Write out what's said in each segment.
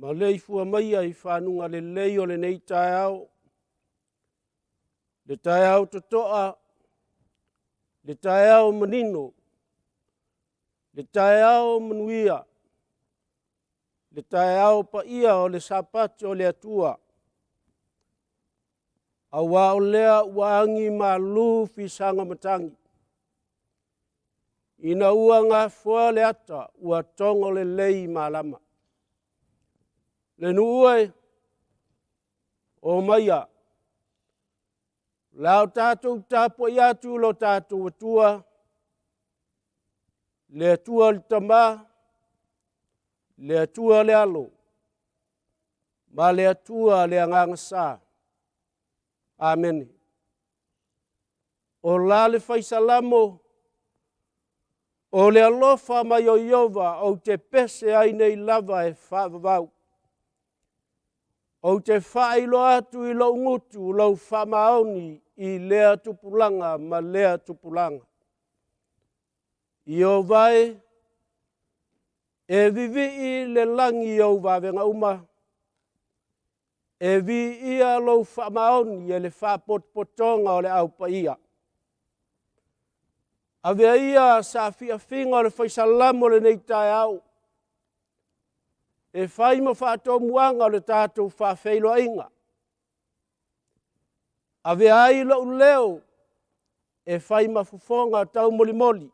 Ma lei fua mai ai whanunga le lei o le nei tae au. Le tae au totoa. Le tae au manino. Le tae au manuia. Le tae au pa ia o le sapati o le atua. A wā o lea waangi ma lu fi sanga matangi. Ina ua ngā fua le ata ua tongo le lei ma lama. Le nuue o maia. Lao tātou tāpua i atu lo tātou atua. Le atua le tamā. Le atua le alo. Ma le atua le angangasa. Amen. O la le faisalamo. O le alofa mai o Iova o te pese ai nei lava e whaavavau. O te whailo atu i lo ngutu lo whamaoni i lea tupulanga ma lea tupulanga. I o vai e vivi i le langi o vavenga uma. E vi ia lo whamaoni e le whapotpotonga o le aupa ia. Avea ia sa fia finga o le whaisalamo le nei tae au. E whai ma whātou muanga o le tātou whawheilo inga. Avea ai lo leo e whai ma fufonga tau moli moli.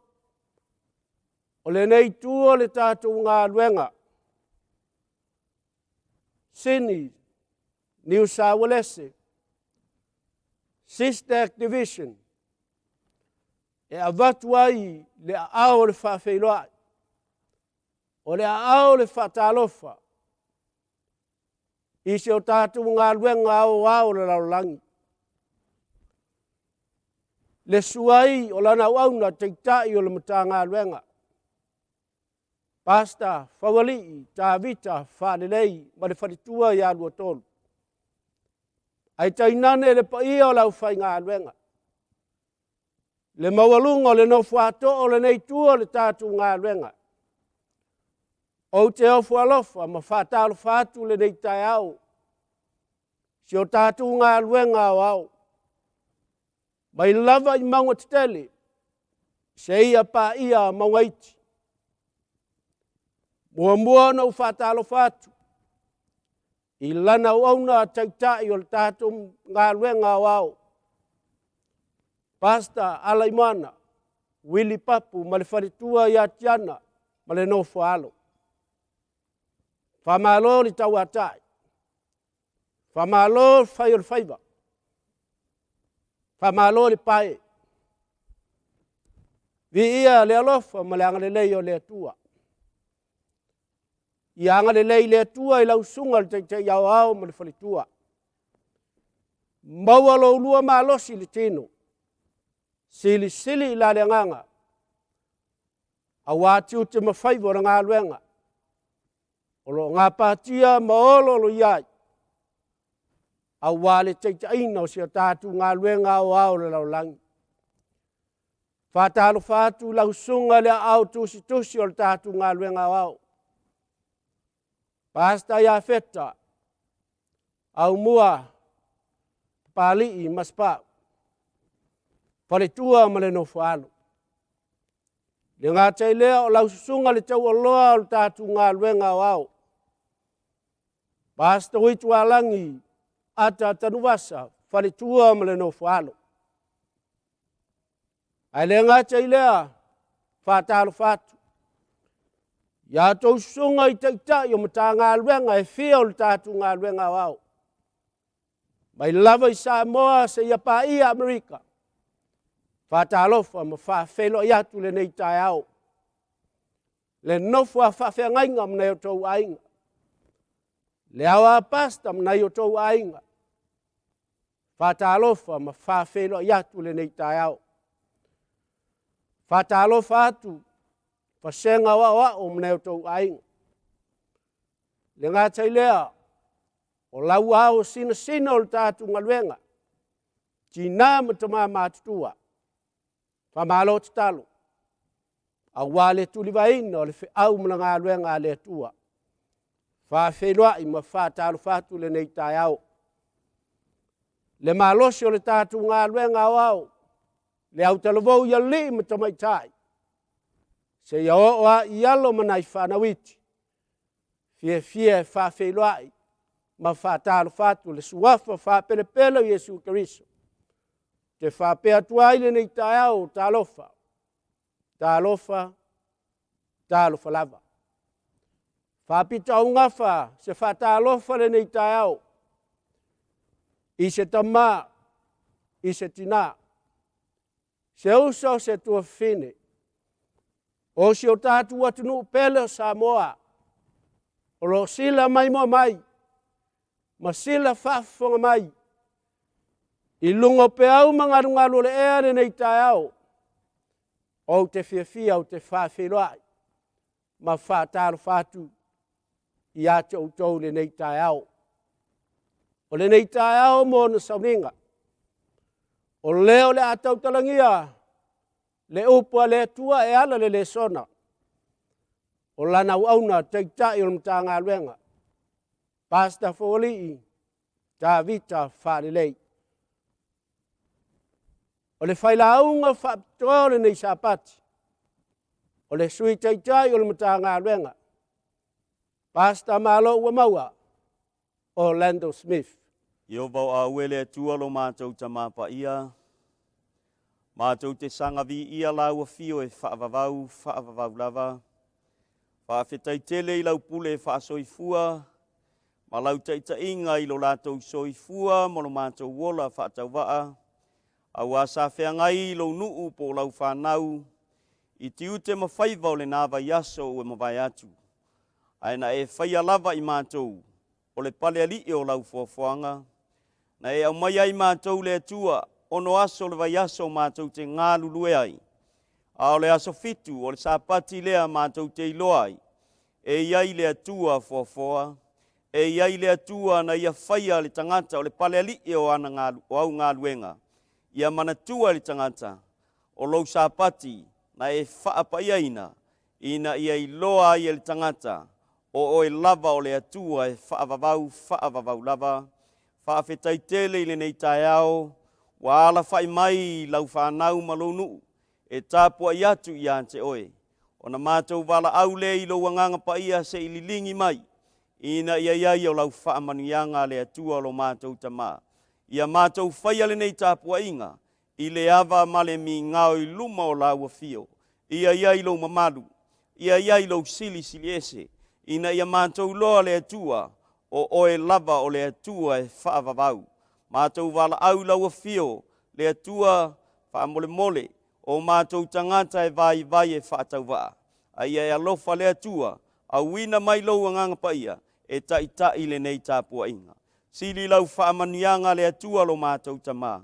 O le nei tua le tātou ngā luenga. Sydney, New South Wales, Sister Division. E avatu ai le ao le whawheilo ai. O le ao le whatalofa. I se o tātou ngā luenga ao le laulangi. Le suai o lana wauna te tai o le mata ngā luenga. Pasta, whawalii, tāvita, whaalelei, ma le wharitua i alua tolu. Ai tainane le pa ia o lau whai ngā luenga. Le mawalunga o le nofu ato o le nei tua le tātou ngā luenga. O te ofu alofa ma whātalo whātu le nei tai au. Si o tātou ngā luenga o au. Mai lava i maunga titele. Se ia pa ia maunga iti. Mua na u whātalo whātu. I lana o auna taitai o le tātou ngā luenga o au. Pasta Alaimana, Willi Papu, ma le wharitua i atiana, ma le nofu alo. Whamalo li tau atai. Whamalo whai o le whaiva. Whamalo li pae. Vi ia le alofa ma le anga le lei o le atua. I anga le lei le atua i lau sunga le te iau au ma le wharitua. Maua lo ulua ma alosi le tino. Sili sili i la le nganga. A wātiu te mawhaivo na ngā luenga. O lo ngā pātia maolo lo iai. A wāle teita ina o sia tātu ngā luenga o au le laulangi. Whātalo whātu lau sunga le au tusi tusi o le tātu ngā luenga o au. Pasta ia feta. Au mua. Pali i maspau. Paletua ma le nofu alu. Le ngā tei lea o lau susunga le tau aloa o le tātu ngā luenga o au. Pasta huitu alangi ata tanuwasa, paletua ma le nofu alu. Ai le ngā tei lea, whātalo whātu. Ia tau sunga i teitai o mata ngā luenga e whia o le tātu ngā luenga o au. Mai lava i Samoa se ia pa ia Amerika. Whātalofa ma whawhelo i atu le nei tai au. Le nofu a whawhengainga mnei o tau ainga. Le awa pasta mnei o tau ainga. Whātalofa ma whawhelo i atu le nei tai au. Whātalofa atu. Whasenga wa o mnei o tau ainga. Le ngā tai lea. O lau au sina sina o le tātu ngaluenga. Tina matama mātutua. Whamalo te talo. A wale tuli vaina o le au mna ngā luenga le tua. whawhenua ma whātāru whātu le nei tai au. Le malosi o le tātu ngā luenga au, le au talavou ia li ma tamai tai. Se ia oa i alo manai whanawiti, fie whawhenua ma whātāru whātu le suafa whāpelepele o Iesu Keriso. Te whapea tuai le nei tai au, tālofa lava. Whapita o ngafa, se whātālofa le nei tai au, i se tamā, i se tina, se uso se tua whine, o si o tātu atunu pele o Samoa, o lo sila mai mo mai, ma sila whafonga mai, i lungo pe au mangarungaru le ere nei tai au, o te whiawhia o te whawhiroai, ma whātāru whātu, i ate o tau le nei tai au. O le nei tai au mo na sauninga. O leo le atau talangia, le upua le tua e ala le sona. O lana uauna teitai o mta ngā luenga. Pasta Folii, tā vita whārelei. O le whailaunga whaapitore nei sapati. O le sui teitai o mta ngā luenga. Pasta Malo ua maua, Orlando Smith. Io vau a uele tua lo mātou ta māpa ia. Mātou te sangavi ia lau a fio e whaavavau lava. Whaafetai tele i lau pule whaasoifua. Ma lau teita inga i lo lātou soifua mo lo mātou wola whaatau waa. Au a sa whengai i lo nuu po lau whanau. I tiute ma whaivau le nāwa yaso ue ma vai atu. Aina e whaia lava i mātou. O le pale ali o lau fuafuanga. Na e au mai ai mātou le atua, ono aso le vai aso mātou te ngā lulue ai. A o le aso fitu, o le sāpati lea mātou te iloai. E iai le atua fuafua, e iai le atua na ia whaia le tangata o le pale ali o ana o au ngā luenga. Ia manatua le tangata, o lau sāpati, na e whaapaia ina ia iloa ia le tangata, o e lava o le atua e whaavavau lava, whaafetai tele i le nei tai au, wa ala whai mai lau whanau malonu, e tāpua i atu i ante oe. O na mātou wala au le i lo wanganga pa ia se i lilingi mai, ina ia iai o lau whaamanuianga le atua lo mātou tamā. Ia mātou whaia le nei tāpua inga, i le awa male mi ngao i luma o lau a fio, ia iai lo mamalu, ia iai lo sili ese, ina ia mātou loa le atua, o oe lava o le atua e whaavavau. Mātou wala au lau a fio, le atua whaamole, o mātou tangata e vai e whaatau waa. Aia e alofa le atua, a wina mai lau anganga paia, e tai le nei tāpua inga. Sili lau whaamanianga le atua lo mātou tamā.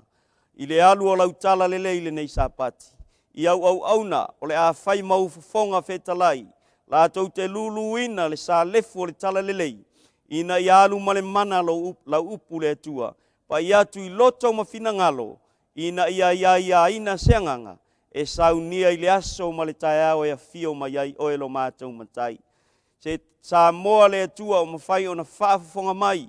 I le alu o lau tala lele i le nei sāpati. I au auna, o le a whai mau fonga whetalai, lātou te luluina le sā lefu o le tala lelei, ina i alu male mana lau upu le atua, pa i atu i loto mawhina ngalo, ina ia ina seanganga, e saunia i le aso ma le tai au e a fio mai ai oelo mātou matai. Se sa moa le atua o mawhai o na whaafonga mai,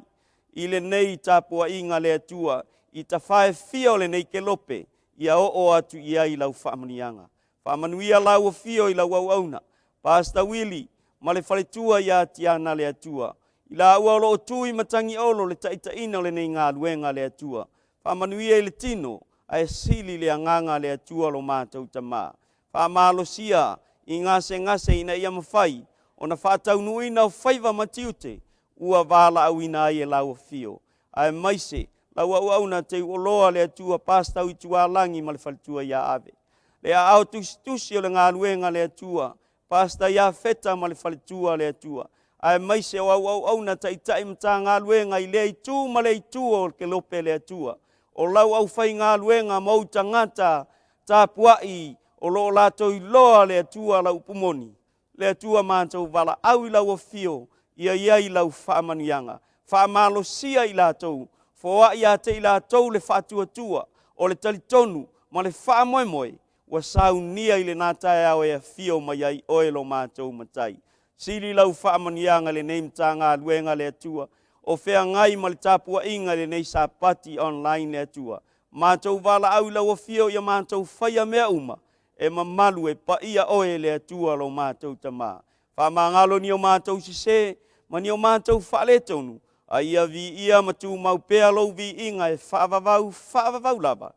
i le nei tāpua inga le atua, i ta whae fio le nei kelope, i a o atu i ai lau whaamanianga. Whaamanuia lau a fio i lau au auna, Pastor Willie, ma le whaletua i a tiana le atua. I la ua lo tui matangi olo le taita ina le nei ngā luenga le atua. Whaamanuia i le tino, a e sili le anganga le atua lo mātou tamā. Whaamalosia i ngase ina ia mawhai, o na whaatau nuina o whaiva matiute, ua wala au ina ai e lau fio. A e maise, lau au na te uoloa le atua pastau i tualangi ma le whaletua i a ave. Le a au tusi o le ngā luenga le atua, pasta ia feta ma le whaletua le atua. Ai mai se au na taitai mta ngā luenga i le itu ma le itu o ke lope le atua. O lau au whai ngā luenga mau tangata tā puai o lo lato i loa le atua lau pumoni. Le atua mātou wala au i lau o fio ia i lau whaamanianga. Whaamalo sia i latou, foa i ate i latou le whaatuatua o le talitonu ma le whaamoemoe wa saunia i le nātai au e a fio mai ai oelo mātou matai. Sili lau whaamanianga le nei mtanga luenga le atua. O whea ngai ma le tapua inga le nei sapati online le atua. Mātou wala au lau o fio ia mātou whaia mea uma. E mamalu e pa ia oe le atua lo mātou tamā. Whamangalo ni o mātou sise, ma ni o mātou whale tonu. A ia vi ia matu mau pea lau vi inga e whaavavau lava.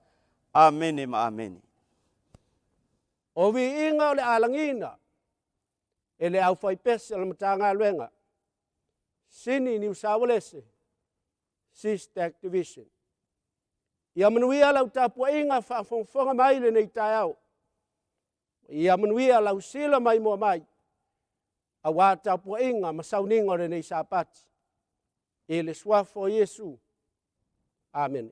Amene ma amene. O vi inga o le alangina. E le au whai pese ala matanga luenga. Sini New South Wales. Sister Activision. Ia manuia lau tapua inga whaafonga mai le nei tai au. Ia manuia lau sila mai mua mai. A wā tapua inga masauninga le nei sapati. E le swafo Yesu. Amen.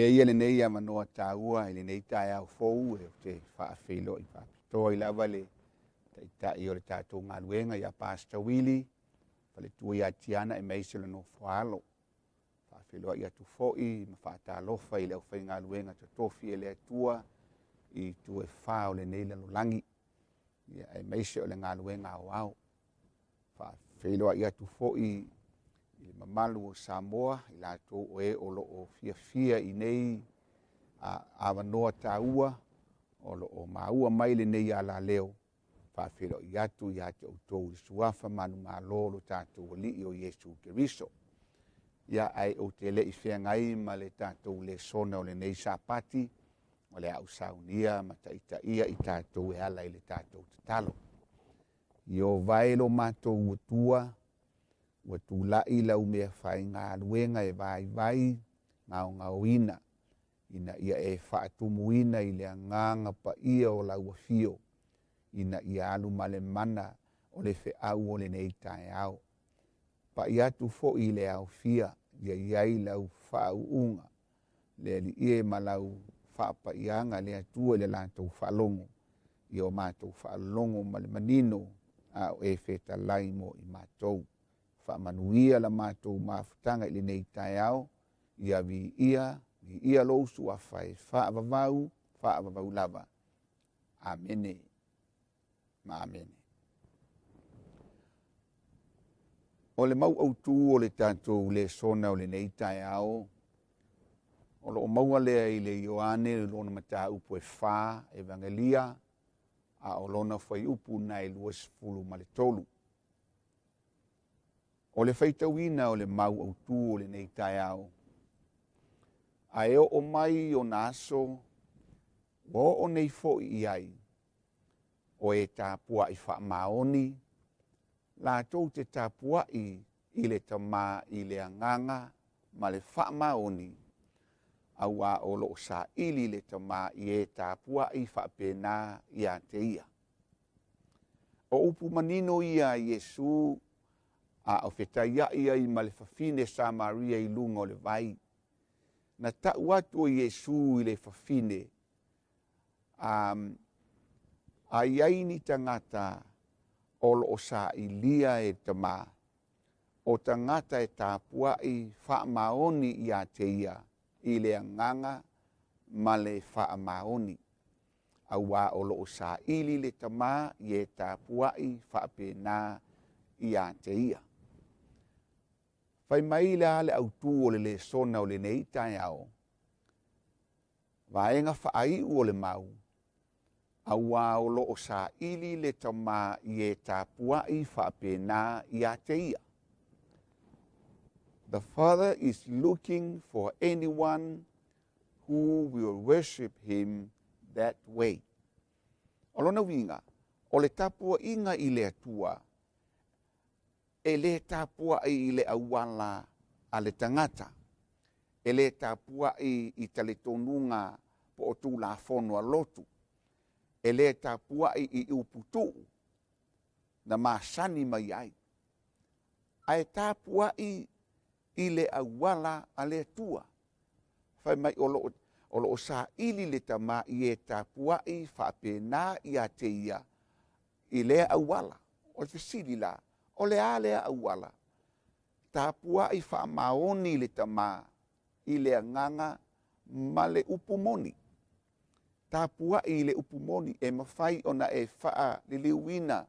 Ia le nei manoa tāua i le nei tai au fou e te whaafelo i whaapitoa i lava le taitai o le tātou ngaluenga i a Pastor Willie whale tua i a Tiana e meise le no whaalo whaafelo i atu foi ma whaatalofa i le au whai ngaluenga to tofi e le atua i tu e whao le nei lalo langi ia e meise o le ngaluenga au au whaafelo i atu foi i le mamalu o Samoa i lātou o e o lo o fia i nei a wanoa tāua o lo o maua mai le nei a la leo whawhero i atu i ate o tōu i suafa manu mā lolo tātou o li o Yesu Keriso. Ia ai o te le i whea ngai ma le tātou le sona o le nei sapati o le au saunia ma taita ia i tātou e ala i le tātou tatalo. I o vaelo mātou utua ua tula'i lau mea whainga luenga e vai ngao ina ia e whaatumuina i le nganga pa ia o lau fio ina ia alu male mana o le wheau o le nei tae au. Pa ia tu fo i le au fia ia iai lau whaunga le li ie ma lau whaapa ianga le atua le lantou whalongo i o mātou whalongo ma le manino a o e wheta lai mo i mātou. Whaamanuia la mātou mafutanga i le nei tae au ia vi ia lousu a whai whaavavau lava. Amene. Ma amene. O le mau au tū o le tātou le sona o le nei tae au o lo maua lea i le Ioane lona mata upu e whā evangelia a o lona whai upu nai luas fulu ma le tolu. O le whaitauina o le mau au tū o le nei tai au. A eo o mai o na aso o nei fo i ai o e tāpua i wha maoni la tau te tāpua i le tamā i le anganga ma le wha maoni au a o lo sa ili le tamā i e tāpua i wha pēnā i a te ia. O upu manino ia Yesu a o whetaia ia i ma le whawhine Samaria i lunga o le vai. Na tau atu o Yesu i le whawhine a iaini tangata o lo sa ilia e tamā. O tangata e tāpua i wha maoni i a te ia i le anganga ma le wha maoni. Au a o lo sa ili le tamā i e tāpua i wha pēnā i a te ia. Whai mai le ale au tū o le sona o le nei tai au. Vaenga whaai o le mau. Au a o lo sa ili le tamā i e tāpua i wha pēnā i a te ia. The Father is looking for anyone who will worship him that way. O lona winga, o le tapua inga i le atua, e le tapua i le awala a le tangata, e le tapua i tale tonunga po o tū la fono a lotu, e le tapua i uputu, na masani mai ai. Ai tapua i le awala a le atua, fai mai o lo sa ili le tama i e tapua i whapena i a te ia i le awala. O le fisili la, o le a le awala. Tapua i whamaoni le tama i le anganga ma le upumoni. Tapua i le upumoni e mawhai ona e wha le liwina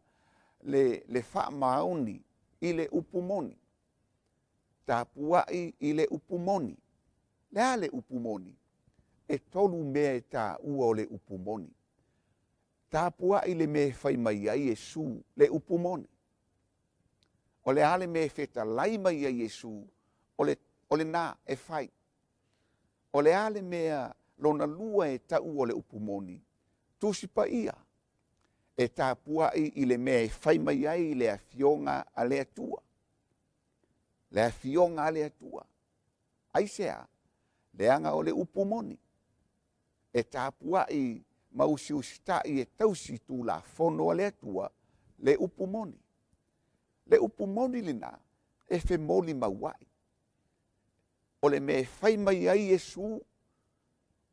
le whamaoni i le upumoni. Tapua i le upumoni. Lea le upumoni. E tolu mea e tā ua o le upumoni. Tāpua i le me whai mai a Yesu le upumoni. O le ale me wheta lai mai a Yesu o le nā e whai. O le ale mea lona lua e tau o le upumoni. Tusi pa ia. E tāpua i le me whai mai ai le a fionga a le atua. Le a fionga a le atua. Aisea, le anga o le upumoni. E tāpua i mausiusita i e tausi tū la fono a le atua le upumoni. Le upumoni lina e fe moli mauai. O le me whai mai ai Yesu,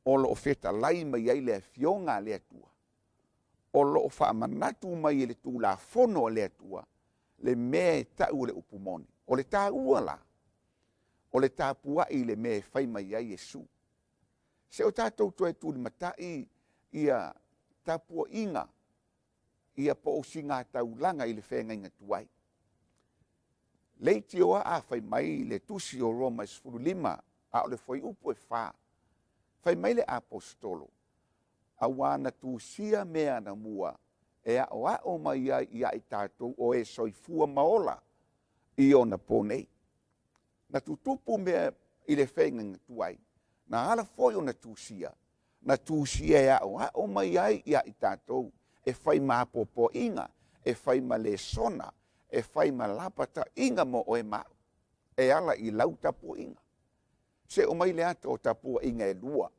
o lo feta lai mai ai le fionga a le atua. O lo wha manatu mai le tū la fono a le atua, le me tau le upumoni. O le tā ua la. O le tāpua i le me whai mai ai Yesu. Se o tātou toe tūli matai ia tāpua inga, ia po o singa taulanga i le whenga inga tuai. Leiti o a whai mai le tusi o Roma 15 a o le whai upu e whā. Whai mai le apostolo. A wana tūsia mea na mua e a o mai ia i tātou o e soifua maola i o na pōnei. Na tutupu mea i le whenga inga tuai. Na hala foi o na tūsia. Na tūsia e o mai ai ia i tātou. E whai māpopo inga. E whai ma le sona. E whai ma lapata inga mo o e mau. E ala i lau tapu inga. Se o mai le ato o tapu inga e lua.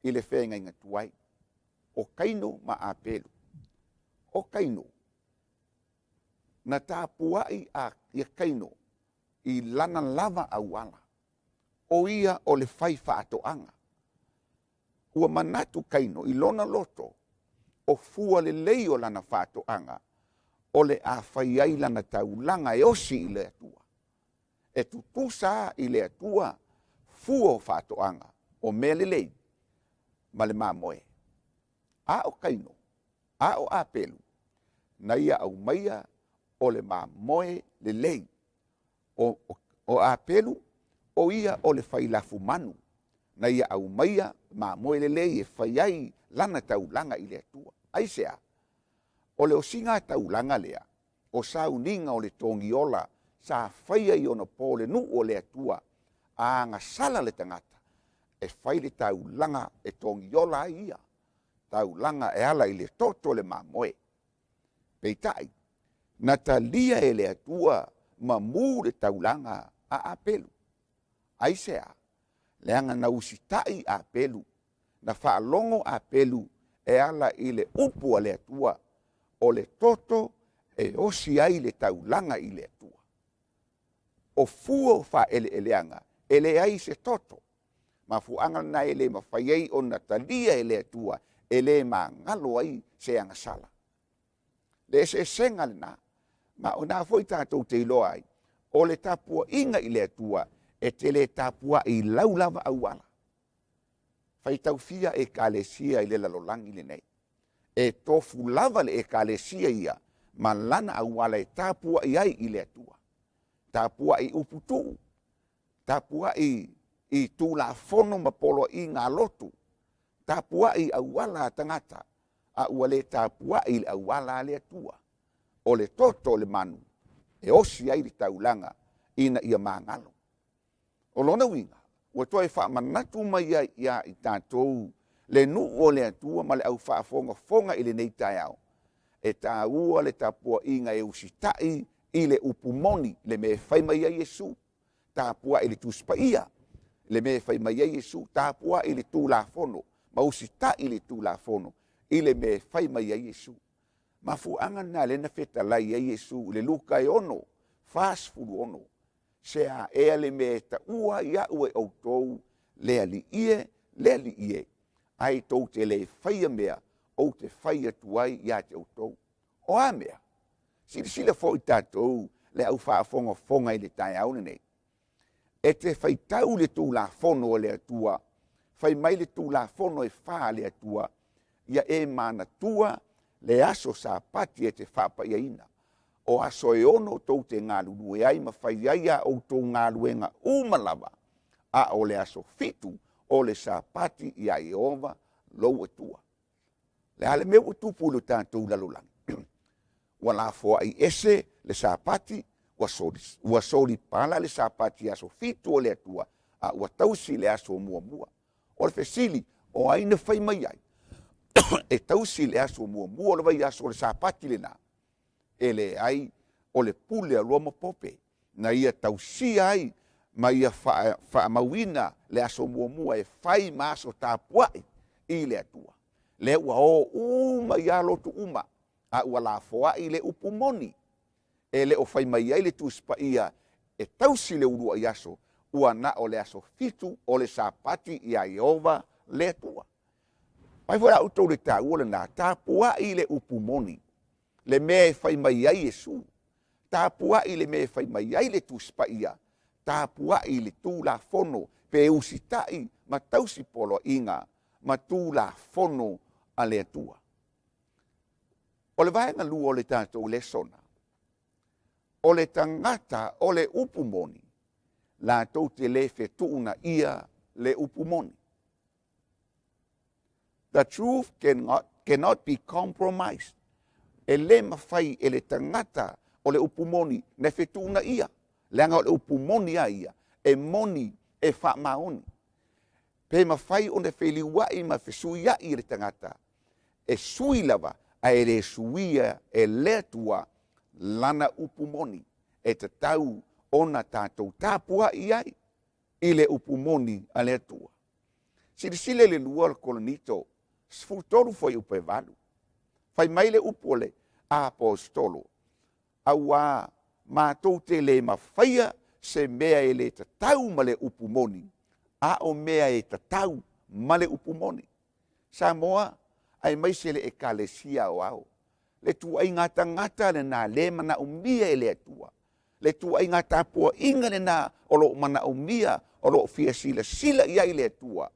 I le whenga inga tuai. O kaino ma apelu. O kaino. Na tāpua i a kaino. I lana lava au ala. O ia o le whai whaatoanga. Ua manatu kaino i lona loto o fua le lei o lana whaatoanga o le a whai ai lana taulanga e osi i le atua. E tutusa i le atua fua o whaatoanga o mea le lei ma le mamoe. A o kaino, a o apelu, na ia au maia o le mamoe le lei. O apelu, o ia o le whailafu manu, na ia au maia ma moe lelei e whai ai lana taulanga i le atua. Ai sea, o le o singa taulanga lea, o sa uninga o le tongi ola, sa whai ai ona po le nu o le atua, a ngā sala le tangata, e whai le taulanga e tongi ola ai ia, taulanga e ala i le toto le ma moe. Peitai, na talia e le atua ma mū le taulanga a apelu. Ai sea, leanga na usitai a apelu, na whaalongo a apelu e ala i le upu a le atua, o le toto e osi ai le taulanga i le atua. O fuo wha eleanga, ele ai se toto, ma fuanga na ele ma whaiei o na talia e le atua, ele ma ngalo ai se anga sala. Le se senga le na, ma o na foi tātou te iloa ai, o le tapua inga i le atua, e te le tapua i laulava au ala. Fai tau fia e kalesia i le lalolangi le nei. E tofu lava le e kalesia ia, ma lana au ala e tapua i ai i le atua. Tapua i uputu, tapua i tu la fono ma polo i ngā lotu, tapua i au ala tangata, a ua le tapua i le au ala le atua. O le toto le manu, e osi ai le taulanga, ina ia mangalo. O lona winga, ua toi wha manatu mai ia i tātou, le nu o le atua ma le au wha fonga i le nei tai au. E tā ua le tapua inga e usitai i le upumoni le me whai mai a Yesu. Tāpua i le tuspaia, le me whai mai a Yesu. Tāpua i le tū la fono, ma usitai i le tū la fono, i le me whai mai a Yesu. Ma fuanga na le na feta lai a Yesu, le luka e ono, fast food ono. Sea ea le me ta ua ia ue au tou, le ali ie, ai tou te le whaia mea, o te whaia tuai ia te au tou. O a mea, sila fo i tātou, le au whaafonga fonga i le tai au nei. E te whaitau le tū la fono o le atua, whai mai le tū la fono e wha le atua, ia e mana tua, le aso sa pati e te whapa ia ina. O aso e ono tou te ngā lulu e ai ma whai aia o tou ngā luenga umalawa, a o le aso fitu o le sa pati ia i ova lou atua. Le ale meu tupu lo tātou lalolangi. Wa la foa i ese le sa pati, wa soli pala le sa pati aso fitu o le atua, a wa tausi le aso mua mua. O le fesili, o aina whai mai ai. E tausi le aso mua mua, le vai aso le sa pati le nā. Ele ai o le pule a loma pope na ia tausia ai ma ia wha mawina le aso mua mua e whai maaso tāpuai i le atua. Le ua o uma ia lotu uma a ua la foa i le upumoni e le o whai mai ai le tuspa ia e tausi le urua i aso ua na o le aso fitu o le sapati ia Iova le atua. Pai fora utou le tā ua le nā tāpua i le upumoni le mea e whai mai ai Yesu. Tāpua i le mea e whai mai ai le tuspa ia. Tāpua i le tū la fono pe usitai ma tausi polo inga ma tū la fono a le atua. O le vaenga lua o le tātou le sona. O le tangata o le upumoni. La tau te le whetuna ia le upumoni. The truth cannot be compromised. E le mawhai e le tangata o le upumoni ne whetuna ia. Leanga o le upumoni a ia. E moni e wha maoni. Pe mawhai o ne wheliwai ma whesuia i le tangata. E sui lava a e le suia e le tua lana upumoni. E te tau ona tātou tāpua i ai. I le upumoni a le tua. Sile le lua le kolonito. Sfutolu foi upe valu. Fai mai le upole a apostolo. Awa mātou te le mawhaia se mea e le tatau ma le upumoni. A o mea e tatau ma le upumoni. Samoa, ai mai se le e kalesia o au. Le tua i ngā tangata le nā le mana umia e le atua. Le tua i ngā tāpua inga le nā o lo mana umia o lo fia sila ia i le atua.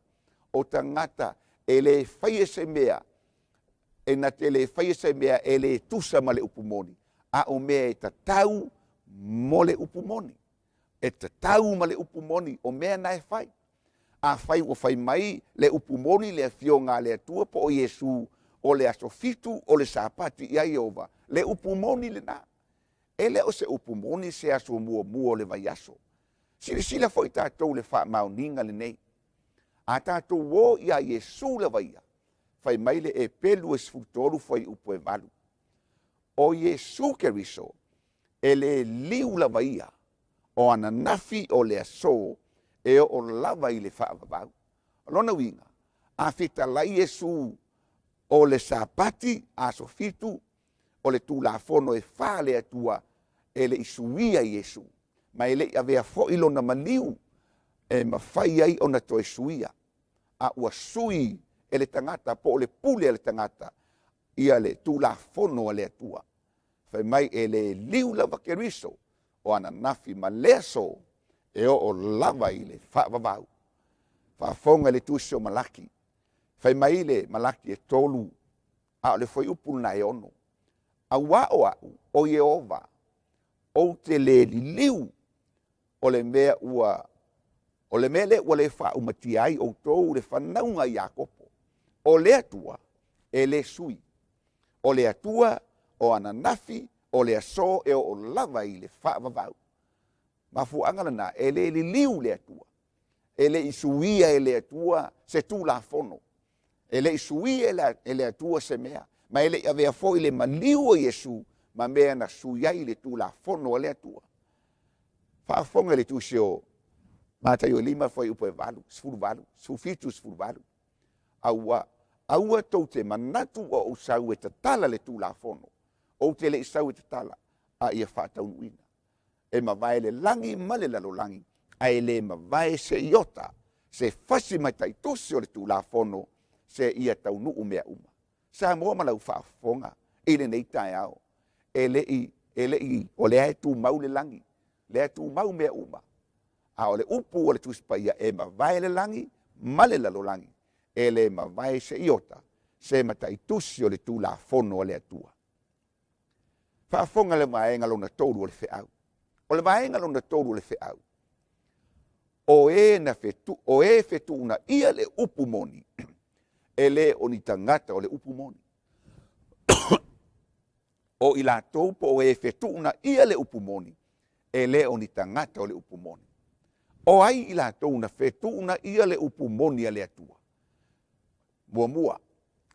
O tangata e le whaia se mea. E na te le whaia se mea e le tusa ma le upumoni. A o mea e tatau mo le upumoni. E tatau ma le upumoni o mea na e whai. a fai ua fai mai le upumoni le afioga le atua po o Iesu o le asofitu o le sapati ia Iova le upumoni lenā ele o se upumoni se aso muamua o le vaiaso silasila foʻi tatou le faamaoniga lenei a tatou ō ia Iesu le vaia fai mai le epelu e sefulutolu fai upu e valu o Iesu Keriso e le liu lava ia o ana nafi o le aso e o lava i le faavavau lona uiga a fetalai Iesu o le sapati a sofitu o le tulafono e fā le atua e le isuia Iesu ma e leʻi avea foʻi lona maliu e mafai ai ona toe suia a ua sui e le tagata po o le pule e le tagata ia le tulafono a le atua fai mai e le liu lava Keriso o ana nafi ma le aso e o lava i le faavavau faafoga i le tusi o Malaki fai mai le Malaki e tolu a o le foi upu na e ono auā o a'u o Iehova ou te lē liliu o le mea le ua le fa'aumatia ai outou le fanauga i Iakopo o le atua e lē sui o le atua o ana nafi o le aso e o lava i le fa'avavau mafuaga lana e lē liliu le atua e leʻi suia e le atua se tulafono e leʻi suia e le atua se mea ma e leʻi avea foʻi le maliu o Iesu ma mea na sui ai le tulafono o le atua faafoga le tusi o matai o 5 foi upu e valu sefuluvalu sefufitu sefuluvalu aua tou te manatu o ou sau e tatala le tulafono ou te leʻi sau e tatala a ia faataunuina e mavae le lagi ma le lalolagi ae lē mavae se iota se fasi mai taitusi o le tulafono se ia taunuu mea uma sa moa ma lau faafofoga i lenei taeao e leʻi o le ae tumau le lagi le ae tumau mea uma a o le upu o le tusi paia e mavae le lagi ma le lalolagi e lē mavae se iota se mataitusi o le tulafono o le atua faafoga le vaega lona tolu o le feʻau o le vaega lona tolu o le feʻau o e fetuuna ia le upu moni e lē o ni tagata o le upu moni o i latou po o e fetuuna ia le upu moni e lē o ni tagata o le upu moni o ai i latou na fetuuna ia le upu moni a le atua muamua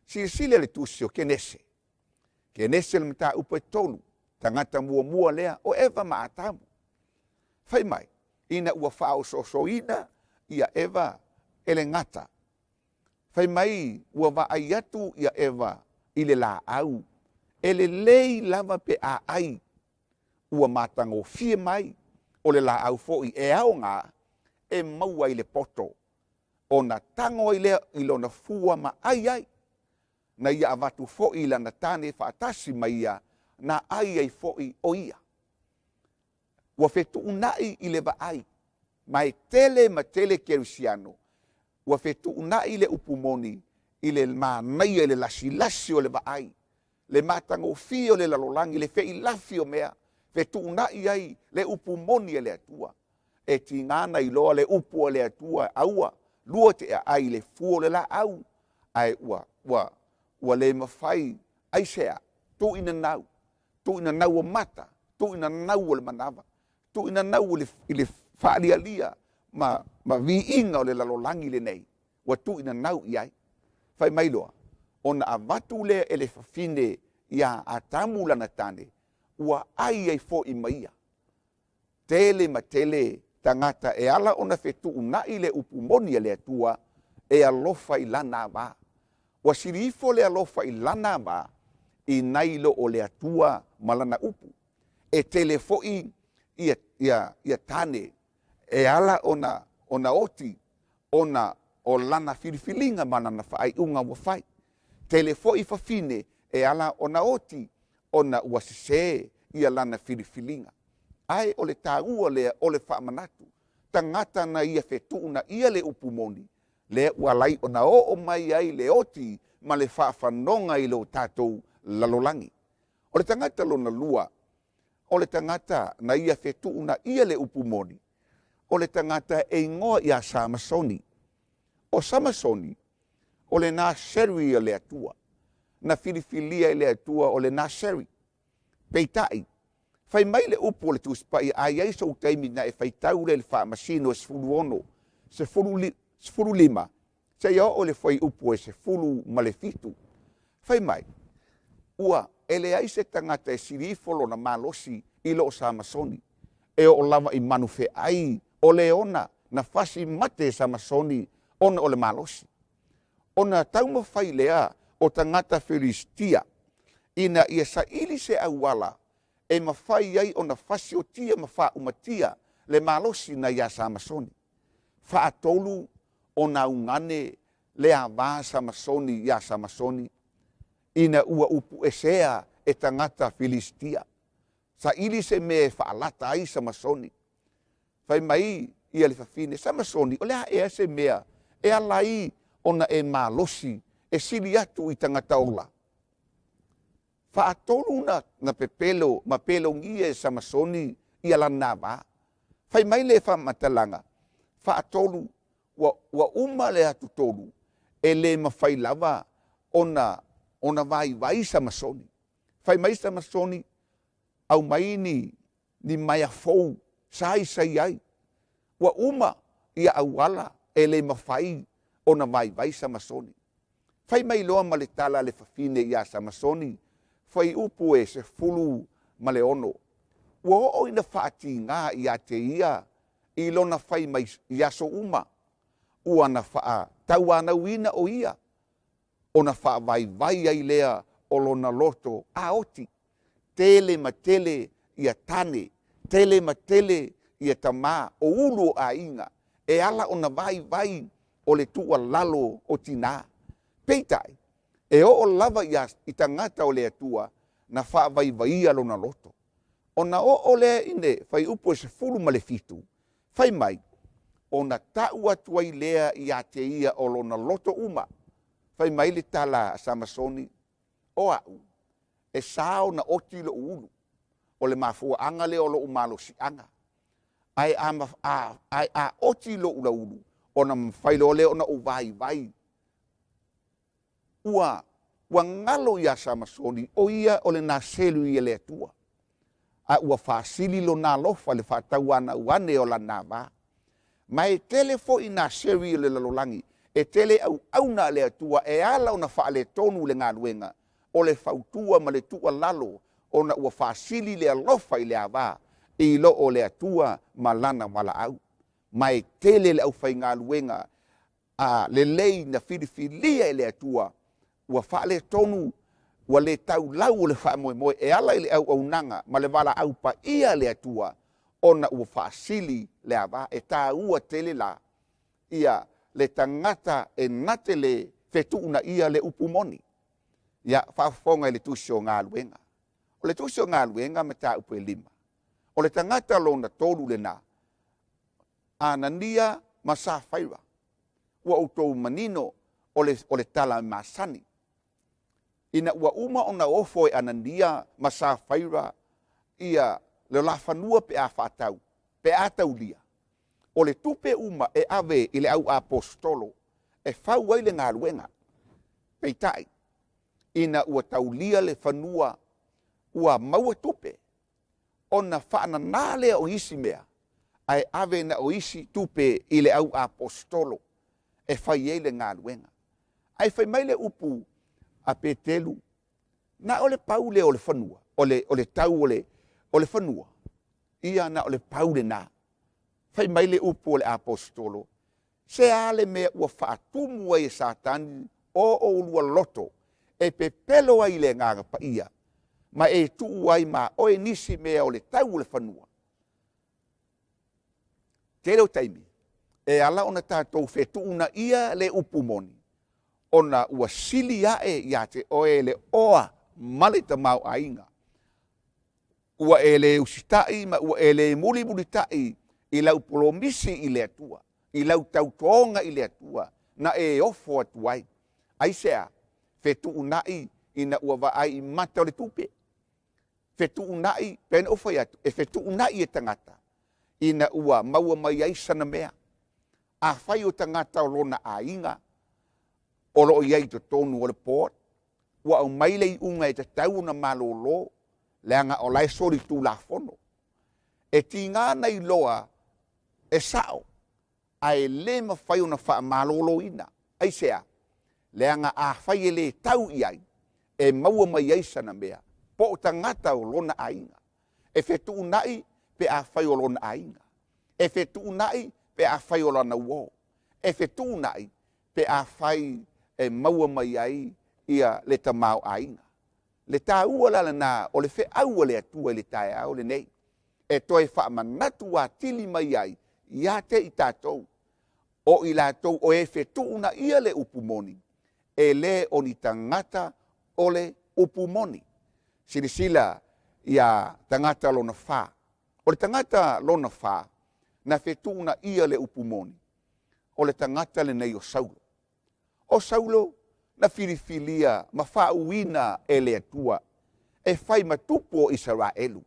silasili a le tusi o kenese le mataupu e tolu tagata muamua lea o Eva ma Atamu fai mai ina ua faaosoosoina ia Eva e le gata fai mai ua vaai atu ia Eva i le laau e lelei lava pe aai ua matagofie mai o le laau foʻi e aoga e maua i le poto ona tago ai lea i lona fua ma ai na ia avatu foʻi i lana tane faatasi mai ia na ai ai foʻi o ia ua fetuunaʻi i le vaai ma e tele ma tele kerisiano ua fetuunaʻi le upu moni i le manaia i le lasilasi o le vaai le matagofie o le lalolagi le feʻilafi o mea fetuunaʻi ai le upu moni e le atua e tigana i loa le upu o le atua aua lua te aai le fua o le laau ae ua lē mafai ai sea tuuinanau o mata tuuinanau o le manava tuuinanau i le faalialia ma viiga o le lalolagi lenei ua tuuinanau i ai fai mai loa ona avatu lea e le fafine iā Atamu lana tane ua ai ai foʻi ma ia tele ma tele tagata e ala ona fetuunaʻi le upu moni a le atua e alofa i lana avā ua silifo le alofa i lana avā inai lo o le atua ma lana upu e tele foʻi ia tane e ala ona oti ona o lana filifiliga ma lana faaiʻuga ua fai tele foʻi fafine e ala ona oti ona ua sesē ia lana filifiliga ae o le tāua lea o le faamanatu tagata na ia fetuuna ia le upu moni lea ua lai ona oo mai ai le oti ma le faafanoga i lou tatou lalolagi o le tagata lona lua o le tagata na ia fetuuna ia le upu moni o le tagata e igoa iā Samasoni o Samasoni, o le nā seri o le atua. Na filifilia i le atua o le nā seri. Peitai, fai mai le upu o le tuspai ai ai so taimi na e fai tau le wha masino e sefulu ono, sefulu lima, se ia o le fai upu e sefulu ma le fitu. Fai mai, ua ele ai se tangata e sirifolo na malosi i lo o Samasoni, e o lava i manufe ai o le ona na fasi mate Samasoni ona o le malosi. Ona tau mawhai lea o tangata Filistia, ina ia sa ili se awala, e mawhai ai o na fasi o tia mawha umatia le malosi na ia Samasoni. Wha atolu o na ungane le awa Samasoni ia Samasoni, ina ua upu esea e tangata Filistia. Sa ili se me whaalata ai Samasoni. Whai mai ia le whawhine Samasoni, o lea ea se mea, e alai ona e malosi, e sili atu i tangata ola. Whaatolu na pepelo, ma pelo ngia e Samasoni i ala nawa. Whai mai le whamatalanga, whaatolu, wa uma le atu tolu, e le mawhai lava ona vai Samasoni. Whai mai Samasoni, au mai ni mai fou, sai ai. Wa uma ia awala e le mawhai ona vai Samasoni. Whai mai loa ma le tala le whawhine ia Samasoni, whai upu e se fulu ma le ono. Ua o ina whaati ngā ia te ia, i lona whai mai ia so uma, ua na wha tau ana wina o ia, o na wha vai ai lea o lona loto a oti, tele ma tele ia tane, tele ma tele ia tamā o ulu a inga, e ala o na vai o le tua lalo o tina. Peitai, e o lava ia i tangata o le atua na wha vai lona loto. O na o le ine whai upo e se fulu ma le fitu, whai mai, o na tau atu ai lea i a te ia o lona loto uma, whai mai le tala Samasoni, o au, e sao na oti lo ulu, o le mafua anga le o lo umalo si anga. Ai a oti lo ula ulu, o na mwhailo le o na vai. Ua ngalo ia Samasoni, o ia o le nā selu ia le atua. A ua whaasili lo nā lofa le whaatau ana uane o la nā wā. Mai tele fo i nā selu ia le lalolangi, e tele au na le atua, e ala o na whaale tonu le ngā luenga, o le whautua ma le tua lalo, o na ua whaasili le alofa i le awa, i lo o le atua ma lana wala au. Mai tele le au whai ngā luenga, a le lei na whiriwhiria i le atua, ua whaale tonu, ua le tau lau o le wha moe, e ala i le au nanga, ma le wala au pa ia le atua, o na ua whaasili le awa, e tā ua tele la, ia le tangata e nate le whetuna ia le upumoni. Ia whaafonga i le tusio ngā luenga. O le tusio ngā luenga me tā upu e lima. O le tangata lo na tolu le nā. Anania ma sa whaira. Ua utou manino o le tala masani. Ina ua uma o na ofo e Anania ma sa whaira ia le la whanua pe a whaatau, pe a tau lia. O le tupe uma e ave i le au apostolo, e whau ai le ngā luenga. Peitai, ina ua taulia le whanua, ua maua tupe, o na whaana nā lea o isi mea, ai ave na o isi tupe i le au apostolo, e whai ei le ngā luenga. Ai whai mai le upu a Petelu, na o le pau le o le whanua, o le tau o le whanua, ia na o le pau le nā. Whai mai le upu o le apostolo, se ale mea ua whaatumu ai e Satani o ulua loto, e pepelo ai le ngāga pa ia, ma e tuu ai ma oe nisi mea o le tau le whanua. Te reo taimi, e ala ona tātou whetuna ia le upu moni, ona ua sili ae ia te oe le oa malita mau ainga. Ua e le usitai, ma ua e le muli tai, i lau polomisi i le atua, i lau tautonga i le atua, na e ofo atuai. Aisea, fetu unai ina ua vaai i mata o le tupe. Fetu unai, pene ofo i atu, e fetu unai e tangata, ina ua maua mai aisa na mea. a whai o tangata o lona a inga, o lo iai to tonu o le port, wa au maile i unga e te tau na malolo, leanga o lai sori tu la fono. E tinga nei loa, e sao, ai le ma whai o na wha malolo ina, ai sea, leanga a whai e le tau iai, e maua mai eisa na mea, po o tangata o lona a inga. E whetu unai pe a whai o lona a inga. E whetu unai pe a whai o lana uo. E whetu unai pe a whai e maua mai ai ia le tamau a inga. Le tā ua lala nā o le whe aua le atua le tae au le nei. E toi wha manatu a tili mai ai ia te i tātou. O i lātou o e whetu una ia le upumoni. E le o ni tangata o le upumoni. Sirisila ia tangata lona wha. O le tangata lona wha na whetu una ia le upumoni. O le tangata le nei o Saulo. O Saulo na filifilia ma whauina e le atua. E whai matupu o Israelu.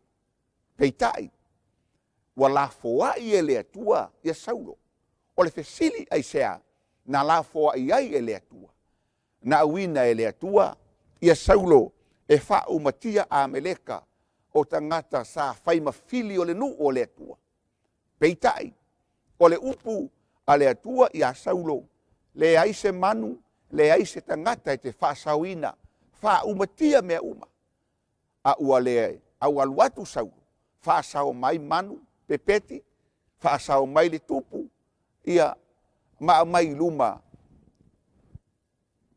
Peitai. Wa la foa i e le atua ia Saulo. O le fesili ai sea na la foa i ai e le atua. Na awina e le atua ia Saulo e whau matia a meleka o tangata sa whai mawhili o le nu o le atua. Peitai. O le upu a le atua ia Saulo. Le aise manu, le aise tangata e te whaasauina. Whau matia mea uma. A ua le au aluatu Saulo. Whaasau mai manu, pepeti. Whaasau mai le tupu. Ia maa mai luma.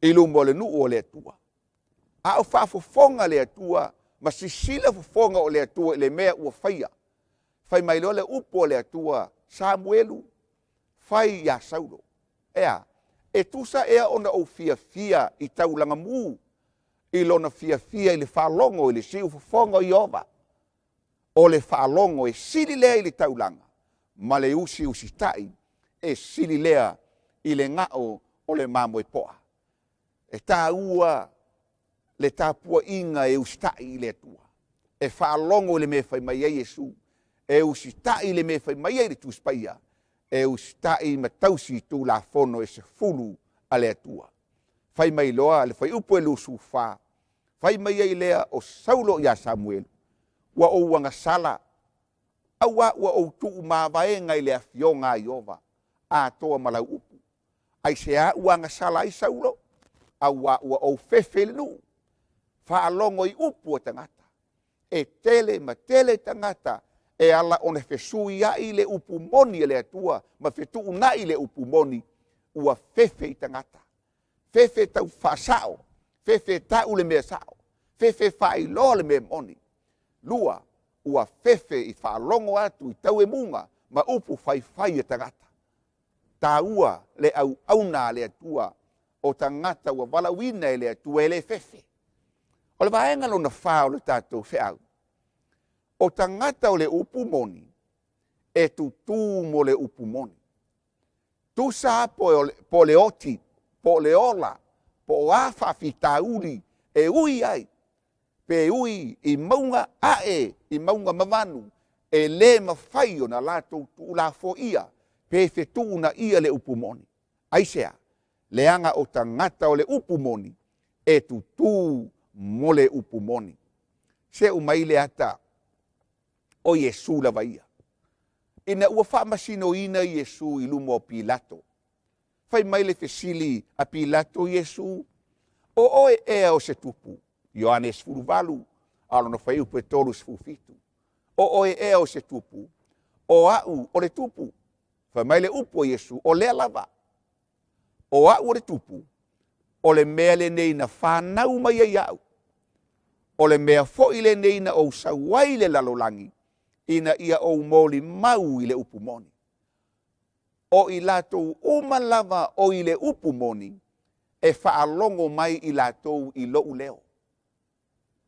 Iluma o le nu o le atua. A o whaafofonga le atua. Ma sisila fofonga o le atua le mea ua whaia. Whai mai lo le upo o le atua. Samuelu. Whai ia Saulo. Ea. E tusa ea ona o fia i taulanga mu. I lona fia i le whalongo i le siu fofonga i ova. O le whalongo e sili lea i le taulanga. Ma le usi tai. E sili lea i le ngao o le mamo e poa. E tā ua le tāpua inga e ustai i le atua. E whaalongo le me whai mai ai Jesu. E ustai le me whai mai ai le tūspaia. E ustai matausi tū la fono e se fulu a le atua. Whai mai loa le whai upo e lusu wha. Whai mai ai lea o Saulo ia Samuel. Wa o wanga sala. Awa wa o tuu mawaenga i le afionga i ova. A toa malau upu. Ai se a wanga sala i Saulo. Awa wa o fefele nu. Whaalongo i upu o tangata. E tele ma tele tangata. E ala one fesui a i le upu moni le atua. Ma fetu una i le upu moni. Ua fefe i tangata. Fefe tau whasao. Fefe tau le mea sao. Fefe whailo le mea moni. Lua ua fefe i whaalongo atu i tau e munga. Ma upu whai e tangata. Tā ua le au auna le atua. O tangata ua walawina e le atua e le fefe. O le vaenga lona whao le tātou whiau. O tangata o le upu moni, e tutu mo le upu moni. Tu sa po le oti, po le ola, po o awhawhi tauri, e ui ai. Pe ui i maunga ae, i maunga mawanu, e le mawhai o na lātou tu la fo ia, pe fetu na ia le upu moni. Aisea, leanga o tangata o le upu moni, e tutu mo le upu moni. Se umai le ata, o Yesu la vaia. Ina ua whaamasino ina Yesu i lumo o Pilato. Whai mai le fesili a Pilato Yesu. O oe ea o se tupu. Ioanes furuvalu. Alo na whai upe torus fufitu. O oe ea o se tupu. O au o le tupu. Whai mai le upo Yesu. O lea lava. O au o le tupu. O le mea le nei na whanau mai ai au. O le mea fo i le nei na o sawai le lalolangi. Ina ia o moli mau i le upu moni. O i latou umalava o i le upu moni, e whaalongo mai i latou i lou leo.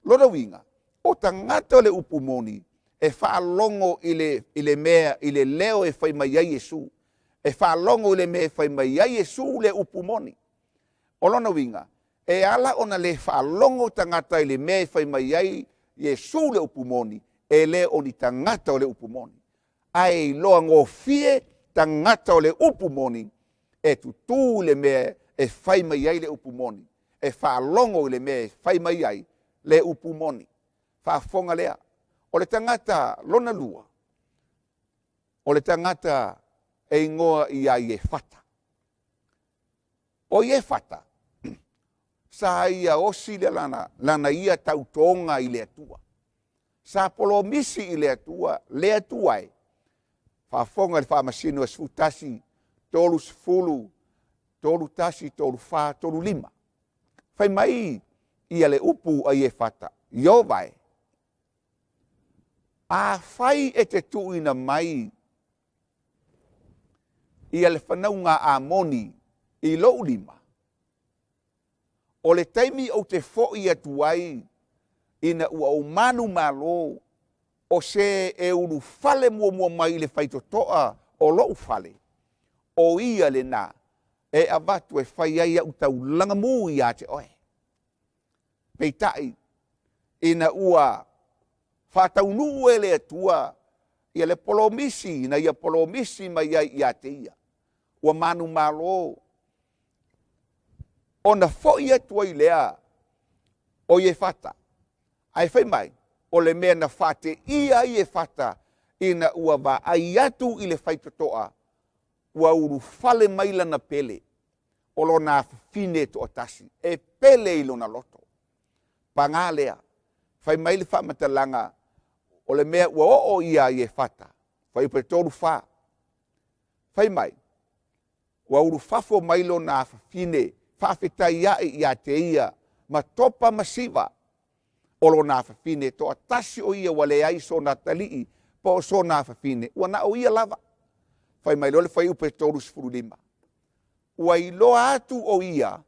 Lora winga, o tangata o le upu moni, e whaalongo i le mea, i le leo e whai mai ai Jesu. E whaalongo i le mea e whai mai ai Jesu le upu moni. O lona winga, e ala ona le whaalongo tangata i le mea e whai mai ai Jesu le upu moni, e le o ni tangata o le upu moni. Ai loa ngō fie tangata o le upu moni e tutu le mea e fai mai ai le upu moni. E whaalongo le mea e fai mai ai le upu moni. Whaafonga lea. O le tangata lona lua. O le tangata e ingoa i ai e fata. O i e fata. Sa ia osi le lana ia tautonga i le atua. Sa polo misi i le atua e. Whaafonga le whaamasino e sfutasi, tolu sfulu, tolu tasi, tolu wha, tolu lima. Whai mai ia le upu ai e fata. Io vai. A whai e te tuina mai ia le whanaunga a moni i lou lima. O le taimi o te fo'i atu ai ina ua o manu malo o se e uru fale mua mai le whaitotoa o lou fale. O ia le nā e avatu e whai ai au tau langamu i a te oe. Peitai ina ua whataunu e le atua ia le polomisi na ia polomisi mai ai i a te ia. Ua manu malo ona fo'i atua i lea o i e fata. Ai whai mai, o le mea na whate ia i e fata ina ua wa ai atu i le whaitotoa ua uru fale maila na pele o lo na fine to atasi e pele i lo na loto. Pangalea, whai mai le whamatalanga o le mea ua o ia i e fata, whai upe toru wha. Whai mai, ua uru fafo mailo na fine whawhetai i a te ia ma topa masiva o lo na fine to atasi o ia wale ai so na talii po so na fine ua na o ia lava. Whai mai lole whai upe toru sifuru lima. Ua i loa atu o ia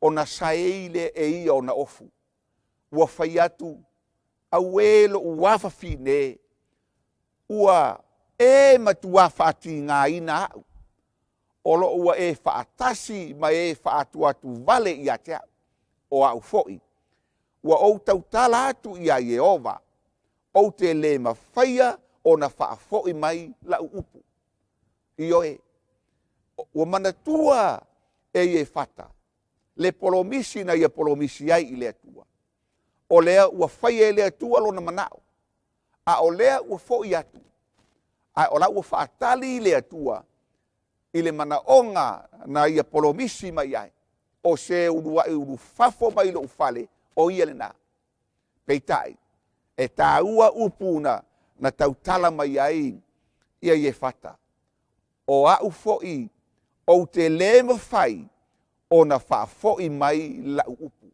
o na saeile e ia o na ofu. Ua whai atu au e lo uafa fine ua e matua whaati ngā ina au. O lo ua e whaatasi ma e whaatu atu vale i a te au. O au fo'i. Ua ou tautala atu i a Yehova. Ou te le mawhaia o na whaafo'i mai lau upu. Io e. Ua manatua e fata. Le polomisi na ia polomisi ai i le atua. O lea ua whaia e le atua lo na manao. A o lea ua fo'i atu. A o la ua whaatali i le atua. I le manaonga na ia polomisi mai ai. O se uru fafo mai lo ufale o ia le nā. Peitai. E tā ua upuna na tautala mai ai ia i e fata. O au fo'i o te le mawhai o na whaafo'i mai lau upu.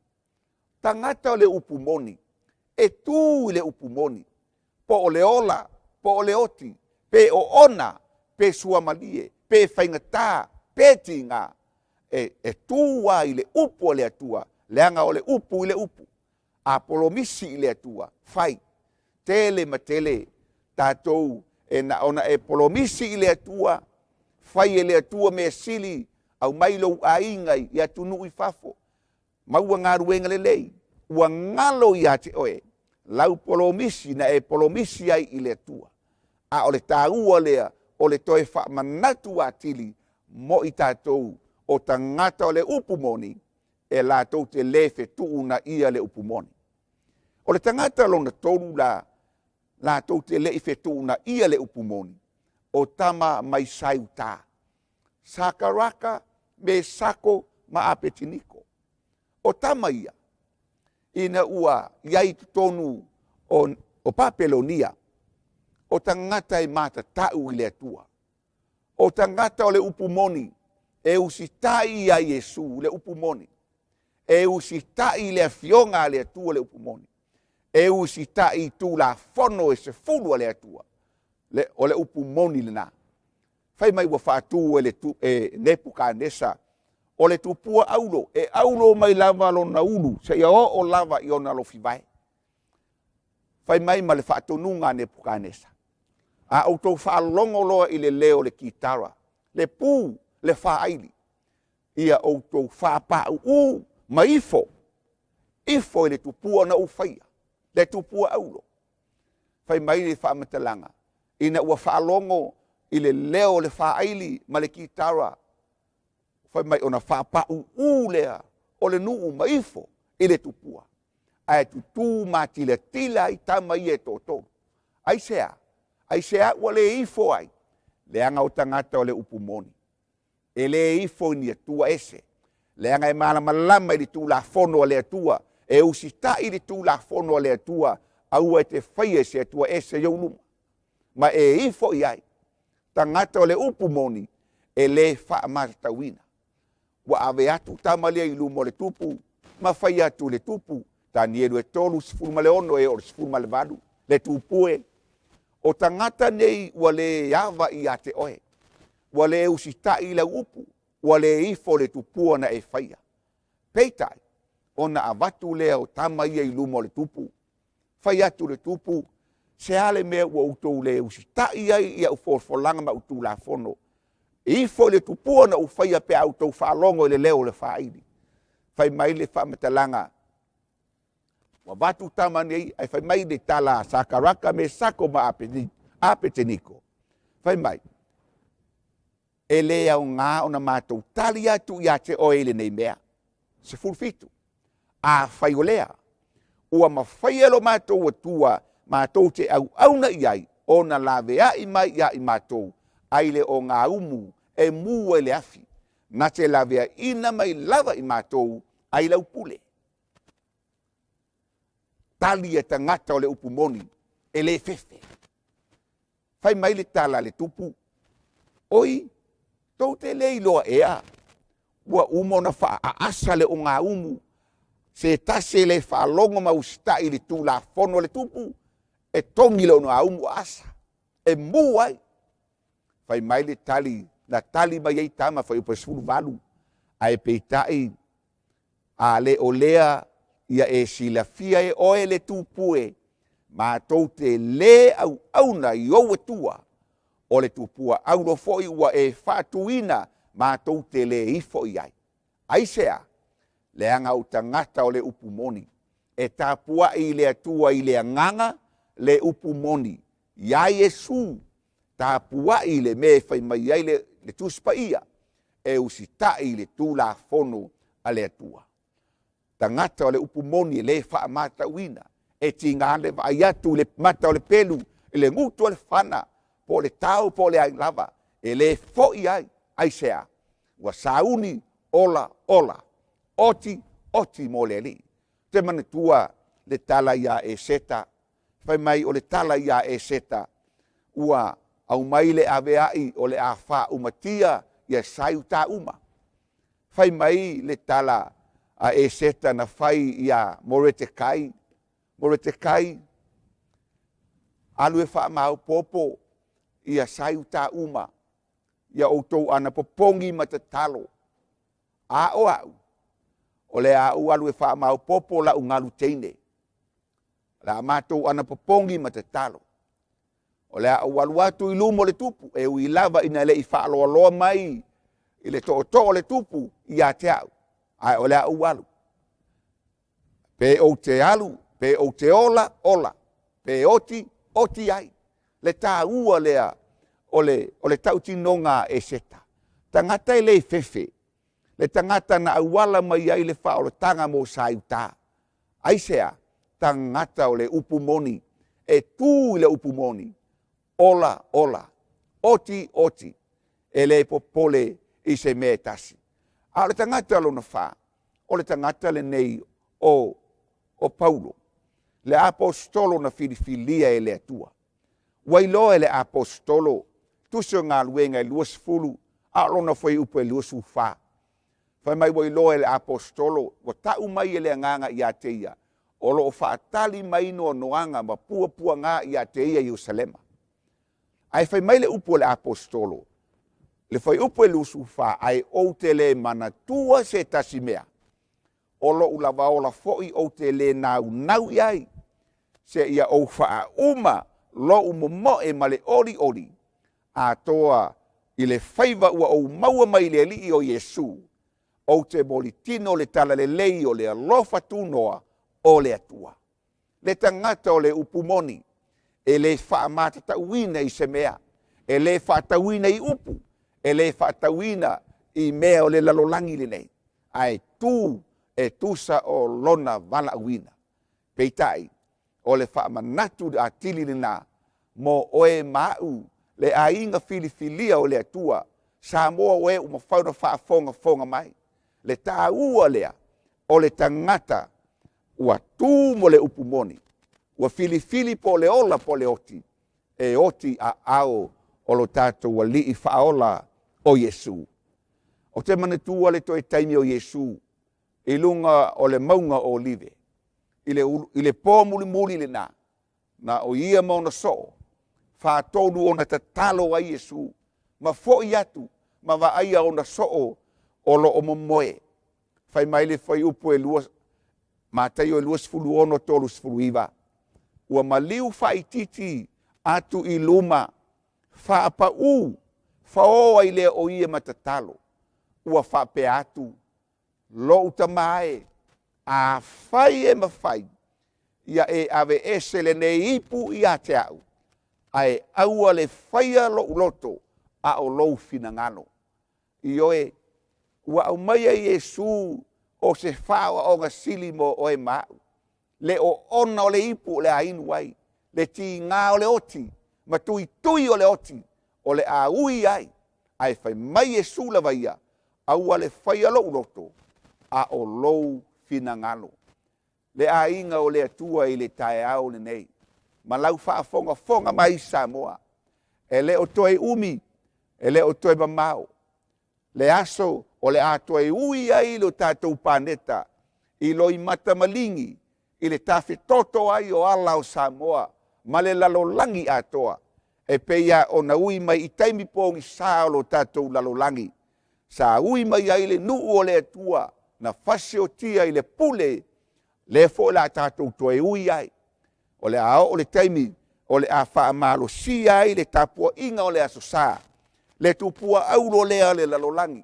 Tangata o le upu moni. E tū le upu moni. Po o le ola, po o le oti, pe o ona, pe suamalie, pe whaingatā, pe tinga. E tūwa i le upu o le atua. Leanga o le upu i le upu. A polomisi i le atua. Whai. Tele ma tele. Tātou e na ona e polomisi i le atua. Whai e le atua me sili. Au mailo a ingai i atunu i fafo. Maua ngā ruenga le lei. Ua ngalo i ate oe. Lau polomisi na e polomisi ai i le atua. A o le tāua lea o le toe wha manatu a tili mo i tātou o tangata o le upu moni e lātou te lefe tuu na ia le upu moni. O le tangata lo na toru lātou te lefe tuu na ia le upu moni o tama mai saiuta. Sakaraka me sako ma apetiniko. O tama ia. Ina ua iai tonu o Papelonia. O tangata e mata tau i le atua. O tangata o le upu moni. E usitai a Yesu le upu moni. E usitai le fionga le atua le upu moni. E usitai tu la fono e se fulu le atua. O le upu moni le na. Fai mai wa fatu e Nebukadnesa. O le tupua aulo. E aulo mai lava lo na ulu. Se ia o lava i ona lo fivae. Fai mai ma le fatu nunga Nebukadnesa. A auto fa longo loa i le leo le kitara. Le pu. Le whaaili. Ia outou whapau ma ifo. Ifo i le tupua na uwhaia. Le tupua aulo. Whai mai le whaamatalanga. Ina ua whaalongo i le leo le whaaili ma le kitara. Whai mai ona whaapau lea o le nuu maifo i le tupua. Ai tutu mati le tila i tama i e tōtō. Ai sea ua le ifo ai. Le anga o tangata o le upumoni. E le ifo ni atua ese. Le anga e malama i le tū la fono o le atua. E usita i le tū la fono o le atua. Aua e te whaia se atua ese yaunuma. Ma e ifo i ai. Tangata o le upumoni. E le wha matatawina. Wa ave atu tamalia i lumo le tupu. Ma whai atu le tupu. Tani e tolu sifuru ma le ono e o sifuru ma le vadu. Le tupue. O tangata nei wa le yava i ate oe. Wa le usita i le upu. Wa le ifo le tupua na e whaia. Peitai. Ona avatu lea o tama ia i lumo le tupu. Whai atu le tupu. Se ale mea ua utou le usita i ai ia ufolanga ma utu la fono. Ifo le tupua na ufaya pe autou whaalongo le leo le whaidi. Whai mai le whamatalanga. Wa watu tama nei, ai whai mai le tala sakaraka me sako ma apeteniko. Whai mai. E lea o ngā o na mātou tali atu i ate o ele nei mea. Se fulfitu. A whai o lea. Ua ma whai alo mātou atua, mātou te au na iai, o na lavea i mai ia i mātou. Aile o ngā umu. E mua le afi. Na te lavea ina mai lava i mātou ai lau pule. Tali e tangata o le upumoni e le fefe. Whai mai le tala le tupu. Oi, tau te le iloa ea. Ua umona wha aasa le o ngā umu. Se tase le whaalongo mausita i le tū la fono le tupu. E tongi le o ngā umu asa. E muai. Whai mai le tali. Na tali mai ei tama whai upa suru valu. Ai peitai a le o lea ia e sila fia e oe le tupue. Ma tau te le au na i au atua. O le tupua au no foi ua e whatuina ma tau te le ifo i ai. Ai sea, le anga o tangata o le upumoni. E tāpua i le atua i le anganga le upumoni. Ia Yesu. Tāpua i le me whai mai ai le tuspa ia. E usita i le tūla fono a le atua. Tangata o le upumoni le wha mata uina. E tinga le vai atu le mata o le pelu. E le ngutu o le whana. Po le tau po le ai lava. E le fo i ai. Ai sea. Wa sauni ola. Oti mo le li. Te manatua le tala ia e seta. Whai mai o le tala ia e seta. Ua au mai le aveai o le awha umatia ia saiu tā uma. Whai mai le tala a e seta na whai ia Moretekai. Moretekai alu e wha mau popo ia saiu tā uma. Ia outou ana popongi matatalo. A o au. O le au alu e wha mau popo la ungalu teine. La matou ana popongi matatalo. O lea au atu i lumo le tupu. E ui lava ina le i whaaloaloa mai. I le to'o le tupu i a te au. Ai o lea au alu. Pe o te alu. Pe o te ola. Pe oti ai. Le tā ua lea. O le tautinonga e seta. Tangata i le fefe. Le tangata na auala mai ai le whaolotanga mo saiu tā. Ai sea. Tangata o le upumoni. E tū i le upumoni. Ola. Oti. E le popole i se me tasi. A le tangata lo na wha. O le tangata le nei o Paulo. Le apostolo na filifilia e le atua. Wailo e le apostolo. Tusio ngā luenga e luas fulu. A lo na whai upo e luas ufa. Whai mai wailo e le apostolo. Wa tau mai e le anganga i a teia. O lo whaatali mai no noanga ma pua ngā i a teia Yerusalema. Ai whai mai le upo le apostolo. Le whai upo e lusu wha ai o te le manatua se tasimea. O lo ulawa o la foi o te le nau iai. Se ia o wha uma lo umomo e male ori. A toa i le whaiva ua o maua mai le li o Yesu. O te molitino le tala le lei o le alofa tunoa o le atua. Le tangata o le upumoni. E le wha matata uina i se mea. e le whaatauina i upu, e le whaatauina i mea o le lalolangi le nei. Ai tū e tusa o lona wala awina. Peitai, o le whaamanatu a tili le nā, mo oe mau le a inga filifilia o le atua, sa moa oe umawhaura whaafonga mai. Le tā ua lea, o le tangata, ua tū mo le upumoni, ua filifili po le ola po le oti, e oti a ao o lo tātou wa li i whaola o Yesu. O te manatua le toi taimi o Yesu, i lunga o le maunga o olive, i le pō muli le nā, na o ia mauna so, whātonu o na tatalo a Yesu, ma fo i atu, ma wa aia o na so o lo o momoe, whai mai le whai upu e luas, mātai o e luas fulu ono tolu sfulu iwa, ua maliu whai titi atu i luma, whaapa u, whaoa i lea o ia matatalo, ua whape atu, lo utamae, a whai e mawhai, ia e ave ese le ne ipu i a te au, ai aua le whaia lo uloto, a o lou fina ngano. I oe, ua au maia i Yesu, o se whaua o ngā sili mo o e mau, le o ona o le ipu o le ainu ai, le ti ngā o le oti, ma tui o le oti, o le a ui ai, ai whai mai Yesu la vaia, aua le whaia lo uloto, a o lou fina ngano. Le a inga o le atua i le tae au le nei, ma lau whaafonga mai Samoa, e le o toe umi, e le o toe mamao, le aso o le a toe ui ai lo tātou pāneta, i lo i mata malingi, i le tāwhi toto ai o ala o Samoa, ma le lalolangi atoa, e peia o na ui mai i taimi pōngi sā o lo tātou lalolangi, sa ui mai ai le nuu o le atua, na whase o tia i le pule, le fo la tātou toe ui ai, o le ao o le taimi, o le a whaamalo si ai le tāpua inga o le aso sā, le tupua auro lea le lalolangi,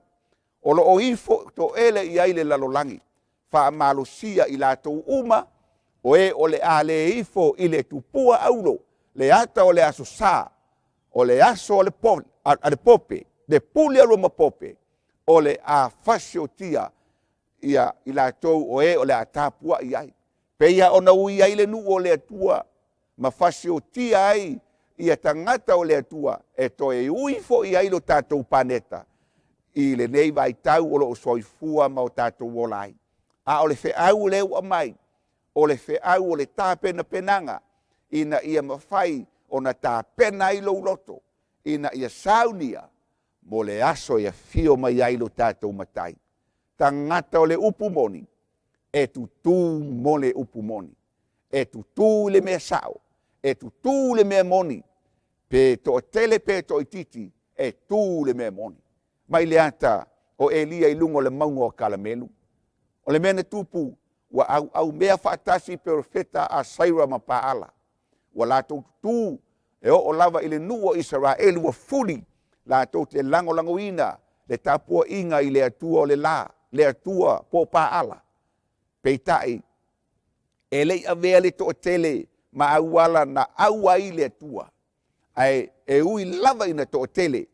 o lo o ifo to ele i ai le lalolangi, whaamalo sia i lātou uma, o e o le a le ifo i le tupua auro, le ata o le aso sā, o le aso o le pope, le pule alo ma pope, o le a fasio tia, ia i lātou o e o le a tāpua i ai. Peia o na ui ai le nu o le atua, ma fasio tia ai, ia tangata o le atua, e to e ui fo i ai lo tātou paneta, i le nei vai tau o lo o soifua ma o tātou wolai. A o le fe au le ua mai, o le fe au o le tāpena penanga, ina ia mawhai o na tāpena i lo uloto, ina ia saunia, mo le aso ia fio mai ai lo tātou matai. Tangata o le upumoni, e tutu mo le upumoni, e tutu le mea sao, e tutu le mea moni, pe to tele pe to ititi, e tu le mea moni. Mai le ata o Elia i lungo le maungo o kalamelu, o le mea tupu, wa au mea whaatasi perfeta a saira ma paala, wa la tutu, e o lava i le nuo Israel wa fuli, la te lango ina, le tapua inga i le atua o le atua po paala. Peitai, e lei avea le to tele ma auala na aua i le atua. Ai e ui lava ina to tele,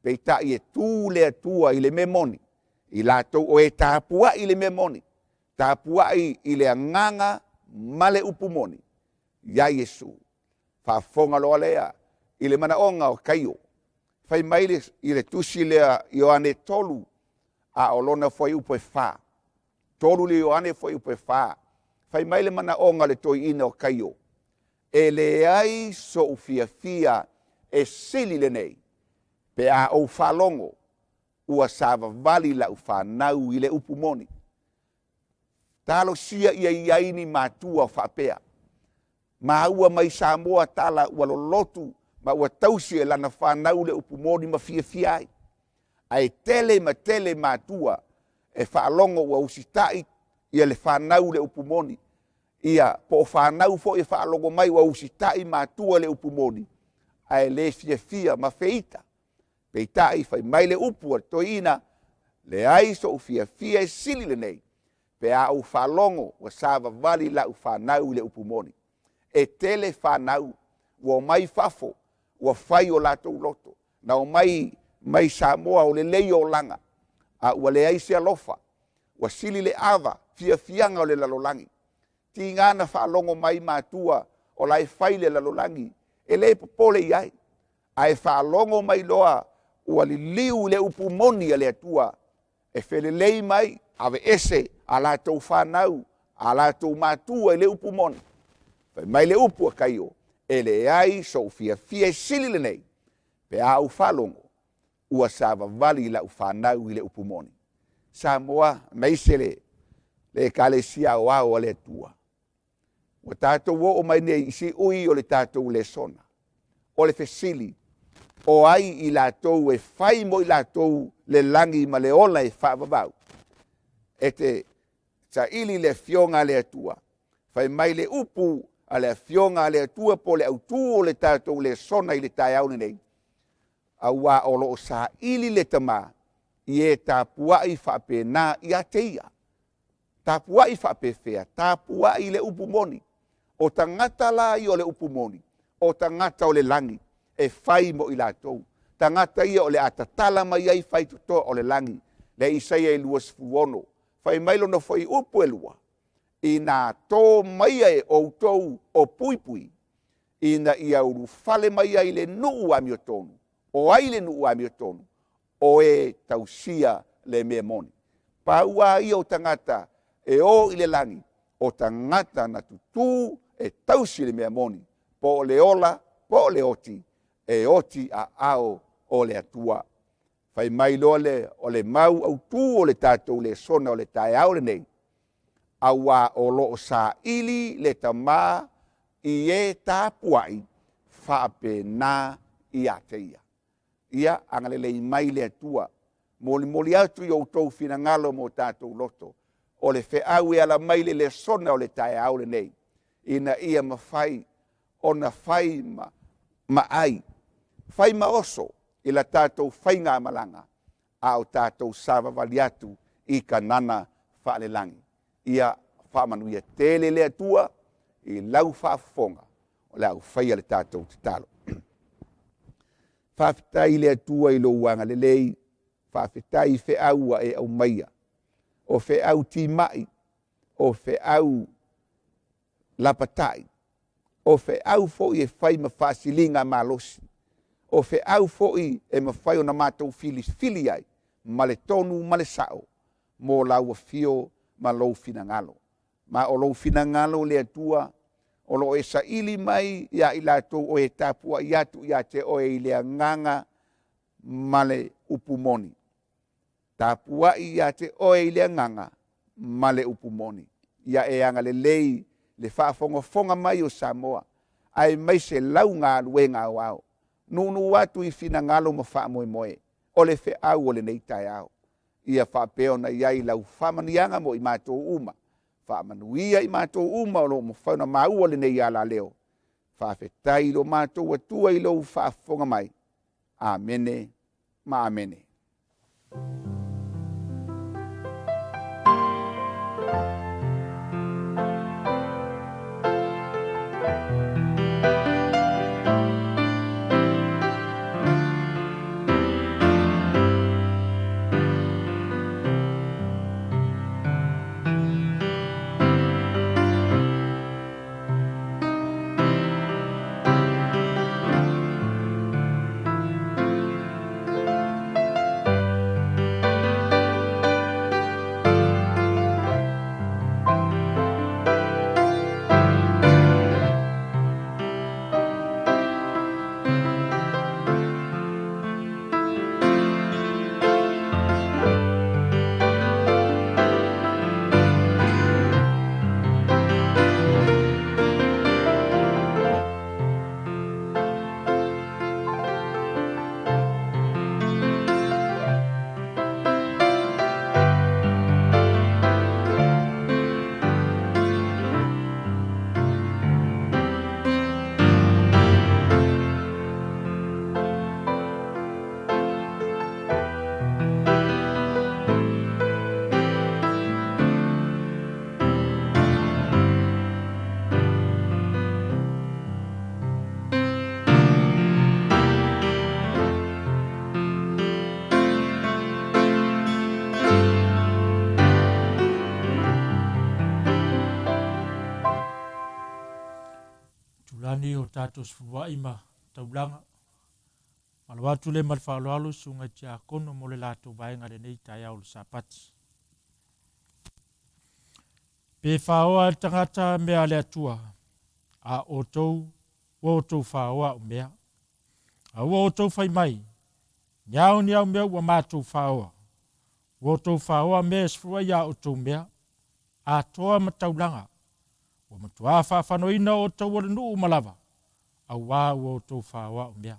peitai e tu le atua i le memoni. I lato o e tapua i le memoni. Tapua i le anganga ma le upumoni. Ia Yesu, whaafonga loa lea, i le manaonga o kaio. Fai maile i le tusi lea Ioane tolu, a olona foi upo e wha. Tolu le Ioane foi upo e wha. Fai maile manaonga le toi ina o kaio. E le ai so ufia e sili le nei. Pe a o whalongo, ua sava vali la uwhanau i le upumoni. Talo sia ia iaini mātua whapea. Maua mai Samoa tala ua lolotu, ma ua tausi e lana whanau le upumoni ma fia ai. Ai tele mātua e whaalongo ua usitai ia le whanau le upumoni. Ia po whanau fo e whaalongo mai ua usitai mātua le upumoni. Ai le fia ma feita. Peitai fai mai le upua toina le aiso fia e sili le nei. Pe a u whalongo ua sava vali la u whanau le upumoni. E tele whanau ua mai fafo ua fai o latou loto na o mai Samoa o lelei o langa a ua leai se alofa ua sili le ava fiafiaga o le lalolagi tigana faalongo mai matua o lai fai le lalolagi e lē popole i ai ae faalongo mai loa ua liliu le upu moni a le atua e felelei mai ave ese a latou fanau a latou matua i le upu moni mai le upu akaio e leai so fiafia e sili lenei pe a au faalongo ua sa vavali i lau fanau i le upu moni Samoa maise le ekalesia aoao a le atua ua tatou oo mai nei isi ui o le tatou le sona o le fesili o ai i latou e fai mo i latou le lagi ma le ola e faavavau e te taili le fionga a le atua fai mai le upu a le fionga a le atua po le autū o le tatou le sona i le taeau nei aua o loo sa ili le tamā i e tapuaʻi faapena iā te ia tapuaʻi faapefea tapuaʻi le upu moni o tagata la i o le upu moni o tagata o le lagi e fai mo i latou tagata ia o le a tatala mai ai faitotoa o le lagi le Isaia e 2:8 fai mai lona foi upu e lua ina tō mai ai outou o puipui ina ia uru fale mai ai le nuu ami o tonu o ai le nuu ami o tonu o e tausia le mea moni paua ia o tagata e o i le lagi o tagata na tutū e tausi le mea moni po o le ola po o le oti e oti a ao o le atua fai mai loa o le mau autū o le tatou le sona o le taeao lenei aua o loo saʻili le tamā i e tapuaʻi faapena iā te ia agalelei mai le atua molimoli atu i outou finagalo mo tatou loto o le feʻau e ala mai le sona o le taeao lenei ina ia mafai ona fai ma ai fai ma oso i la tatou faiga malaga a o tatou savavali atu i kanana faalelagi ia faamanuia tele le atua i lau faafofoga o le aufai le tatou tatalo faafetai le atua i lou agalelei faafetai feʻau e au maia o feʻau timaʻi o feʻau lapataʻi o feʻau foʻi e fai ma faasiliga malosi o feʻau foʻi e mafai ona matou filifili ai ma le tonu ma le saʻo mo lauafio ma lou finagalo ma o lou finagalo le atua o loo e saʻili mai iā i latou o e tapuaʻi atu iā te oe i le agaga ma le upu moni tapuaʻi iā te oe i le agaga ma le upu moni ia e agalelei le faafogafoga mai o Samoa ae mai se laugaluega aoao nuu atu i finagalo ma faamoemoe o le feʻau o lenei taeao ia faapea ona iai lau faamaniaga mo i matou uma faamanuia i matou uma o loo mafai ona maua lenei a laleo faafetai lo matou atua i lou faafofoga mai amene ma amene Ani o tātou sifua ima taulanga. Malawatu le malwhaloalo sunga tia kono mo le lātou vaenga le nei tai au le sapati. Pe whaoa tangata mea le atua. A o tou whaoa o mea. A ua o tou whai mai. Niao niao mea ua mātou whaoa. O tou whaoa mea sifua ia o tou mea. A toa mataulanga. O matua whawhanoina o tou wale nuu malava. A wā o tou whaoa o mea.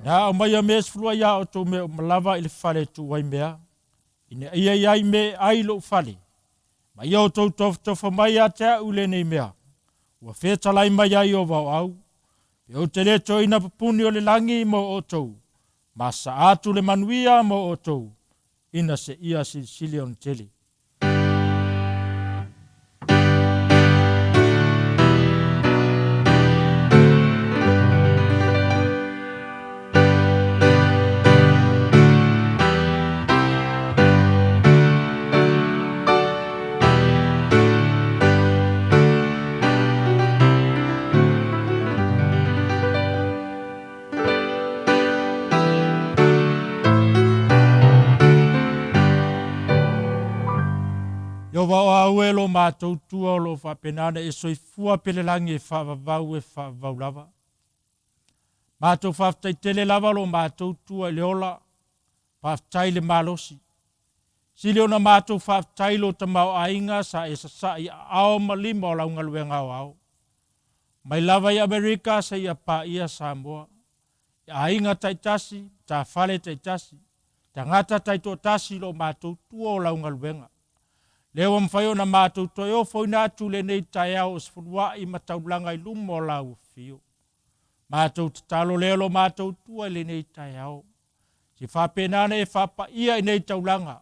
Na o mai a mea sifurua ia o tō mea o malawa i le whare tū wai mea. Ine ia iai me ai lo whare. Ma ia o tō tofa mai a te au le nei mea. Ua whetalai mai ai o wau au. Pe o te leto ina papuni o le langi mo o tō. Ma sa atu le manuia mo o tō. ina se ia sili on tele. Yo wa aue lo mātou tua lo whapenana e soifua pelelangi e whaavavau e whaavavau lava. Mātou whaftai tele lava lo mātou tua le ola, whaftai le malosi. Sili ona mātou whaftai lo tamau ainga sa e sa i ao malima o launga luenga o ao. Mai lava i Amerika sa i a pa ia Samoa. Ainga taitasi, ta whale taitasi, ta ngata taito tasi lo mātou tua o launga luenga. Leo mwhaio na mātou toi o whaina atu le nei tai au o sifurua i mataulanga i lumo o lau whio. Mātou te talo leo lo mātou tua le nei tai au. Si whapenana e whapa ia i nei taulanga.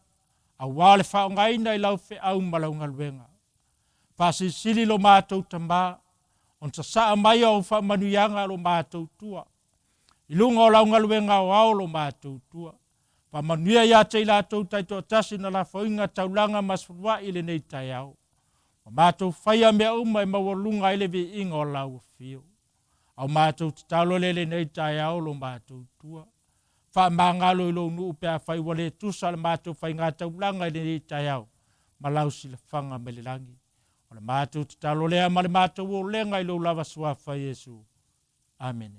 A wale whaongaina i lau whi au malaunga luenga. Whasisili lo mātou tamba. On sa saa mai au whamanuianga lo mātou tua. I lunga o launga luenga o au lo mātou tua. Pamanuia ia te ila tau taito atasi na la whainga taulanga masfurua i le nei tai au. O mātou whaia mea uma e mawalunga i le vi inga o lau whio. Au mātou te talo le nei tai au lo mātou tua. Wha mangalo i lo nuu pia whai wale tusa le mātou whainga taulanga i le nei tai au. Malau si le whanga me le langi. O le mātou te talo lea ma le mātou o lenga i lo lava sua whai Yesu. Amen.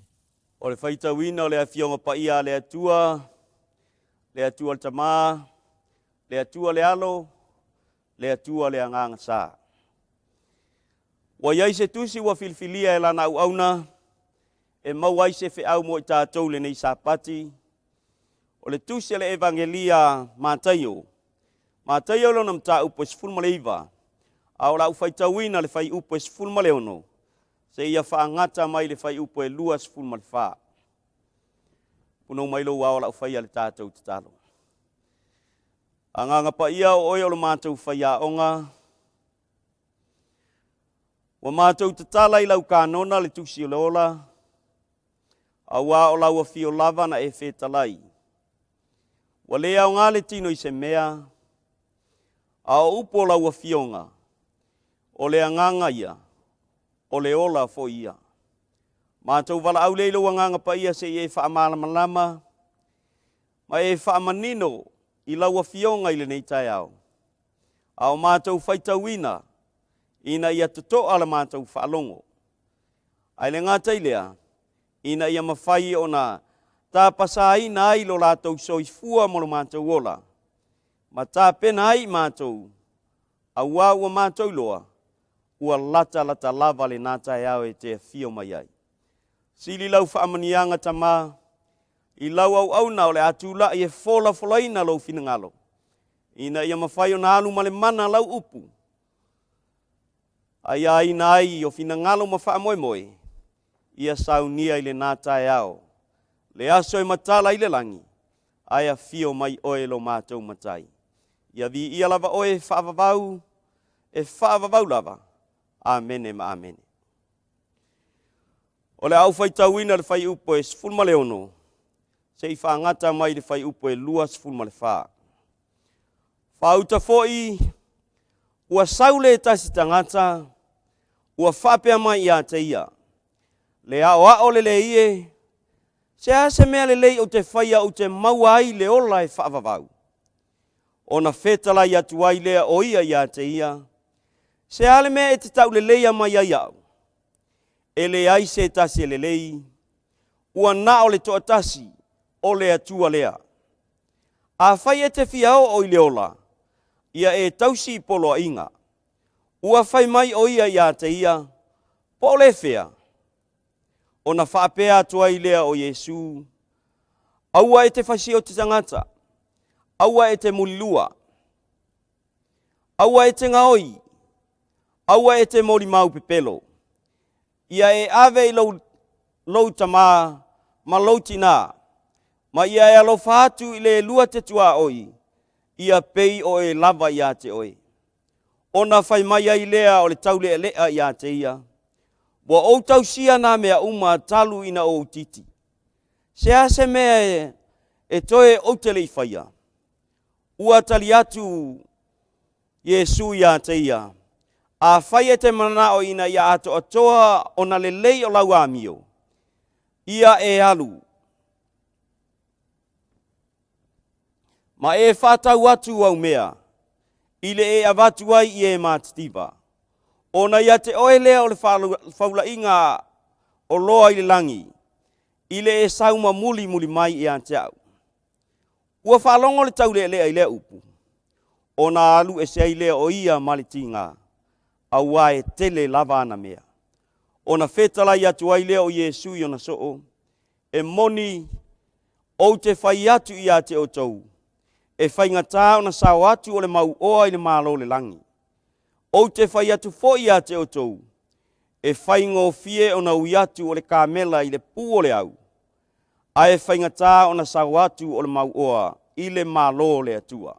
O le whaitawina o le awhionga pa ia le atua. Le atua le tamā, le atua le alo, le atua le anganga sā. Wa iai se tusi wa filfilia e lana au auna, e mau ai se fe au mo i tātou le nei sāpati, o le tusi le evangelia Mātaio. Mātaio lo nam tā upo sifulma le iwa, a o la ufaitawina le fai upo sifulma le ono, se ia whaangata mai le fai upo e lua sifulma le wha. Puno mai lo wa la fai ale tātou te talo. Anganga pa ia o oi o lo mātou fai a onga. Wa mātou te tala i lau kānona le tuksi o le ola. A wā o lau a fio lava na e whetalai. Wa lea o ngā le tino i se mea. A o upo lau a fionga. O le anganga ia. O le ola fo ia. Mātou wala au leilo wanganga pa ia se i e whaamalamalama. Ma e whaamanino i laua fionga i le nei tai au. A o mātou whaitawina ina ia toto ala mātou whaalongo. Ai le ngātai lea, ina ia mawhai o na tā pasaina ai lo lātou soifua mo lo mātou ola. Ma tā pena ai mātou, a ua mātou loa, ua lata lava le nātai au e te fio mai ai. Sili lau whaamanianga tamā, i lau au na o le atula i e folaina lau finangalo. Ina ia mawhai o na alu male mana lau upu. Ai ai na ai o finangalo ma whaamoe moe, ia saunia i le nātai au. Le aso e matala i le langi, ai a fio mai oe lo mātou matai. Ia vi ia lava oe whaavavau, e whaavavau lava. Amene ma amene. O le au fai tauina le fai upo e sifulma le ono. Se i whaangata mai le fai upo e lua sifulma le wha. Whauta foi, ua saule e tasi tangata, ua whapea mai i a te ia. Le ao le ie, se ase mea le lei o te whaia o te maua ai le ola e whaavavau. O na whetala i atu ai lea o ia i a te ia, se ale mea e te tau le leia mai ai au. E le ai se tasi e le lei, ua na o le toa tasi, o le atua lea. A whai e te whiao o i le ola, ia e tausi i polo a inga. Ua whai mai o ia i a te ia, po le whea. O na whaapea atua i lea o Yesu, aua e te whasi o te tangata, aua e te mulilua, aua e te ngaoi, aua e te mori mau pepelo. Ia e ave i lou tamā, ma lou tina, ma ia e alo whātu i le lua te tua oi, ia pei o e lava ia te oe. Ona whai mai ai lea o le taule lea ia te ia. Wa o tau sia na mea uma talu ina o titi. Se ase mea e toe o te lei whaia. Ua tali atu Yesu ia te ia. A whai e te mana o ina ia ato atoa o na le lei o lau amio. Ia e alu. Ma e whātau atu au mea. Ile e avatu ai i e mātitiva. Ona ia te oe lea o le whaula inga o loa i le langi. Ile e sauma muli mai i ante au. Ua whalongo le tau lea i lea upu. Ona alu e se lea o ia malitinga. Aua e tele lava ana mea. Ona whetala i atu ai lea o Yesu i ona soo. E moni o te whai atu i ate o tau. E whai ngatā ona sao atu o le mau oa i le malo le langi. O te whai atu fo i ate o tau. E whai ngō fie ona ui atu o le kāmela i le pū o le au. A e whai ngatā ona sao atu o le mau oa i le malo le atua.